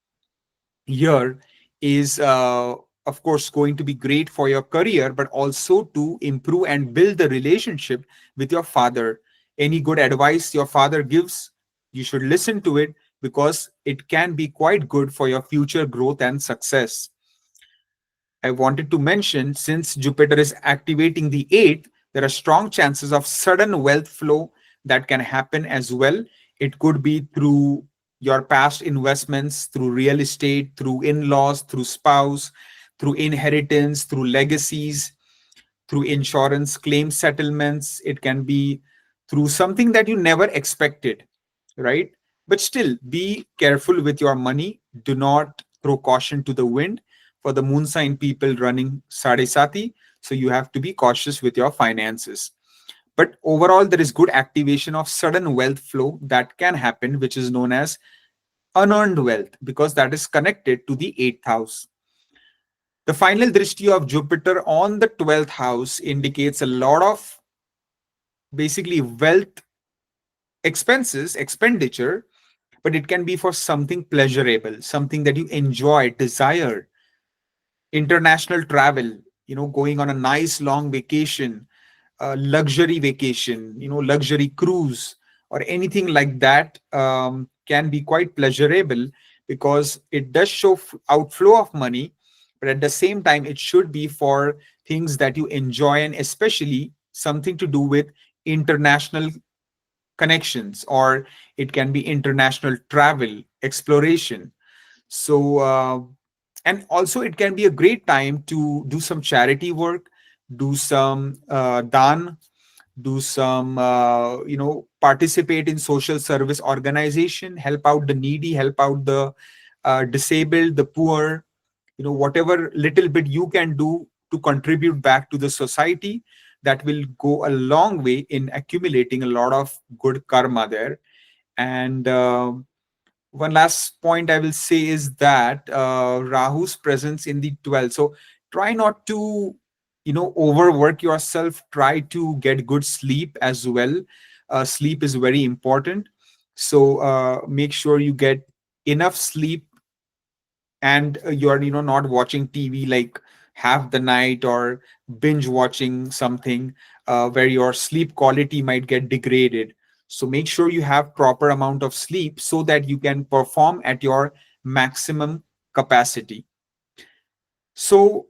here is, of course, going to be great for your career, but also to improve and build the relationship with your father. Any good advice your father gives, you should listen to it, because it can be quite good for your future growth and success. I wanted to mention, since Jupiter is activating the eighth, there are strong chances of sudden wealth flow that can happen as well. It could be through your past investments, through real estate, through in laws, through spouse, through inheritance, through legacies, through insurance claim settlements. It can be through something that you never expected, right? But still, be careful with your money. Do not throw caution to the wind. For the moon sign people running Sade Sati, so you have to be cautious with your finances. But overall, there is good activation of sudden wealth flow that can happen, which is known as unearned wealth, because that is connected to the eighth house. The final drishti of Jupiter on the 12th house indicates a lot of basically wealth expenses, expenditure, but it can be for something pleasurable, something that you enjoy, desire, international travel, going on a nice long vacation, luxury vacation, luxury cruise, or anything like that, can be quite pleasurable, because it does show outflow of money, but at the same time, it should be for things that you enjoy, and especially something to do with international connections, or it can be international travel, exploration. So, and also it can be a great time to do some charity work, do some dan, do some, participate in social service organization, help out the needy, help out the disabled, the poor, whatever little bit you can do to contribute back to the society, that will go a long way in accumulating a lot of good karma there. And one last point I will say is that Rahu's presence in the 12th. So try not to, overwork yourself. Try to get good sleep as well. Sleep is very important. So make sure you get enough sleep, and you're, not watching TV like half the night, or binge watching something where your sleep quality might get degraded. So make sure you have proper amount of sleep, so that you can perform at your maximum capacity. So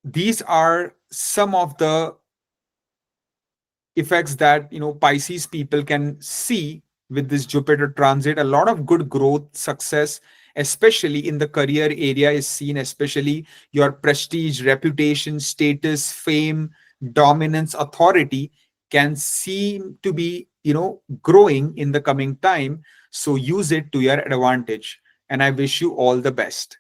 these are some of the effects that, Pisces people can see with this Jupiter transit. A lot of good growth, success, especially in the career area, is seen, especially your prestige, reputation, status, fame, dominance, authority can seem to be, growing in the coming time. So use it to your advantage, and I wish you all the best.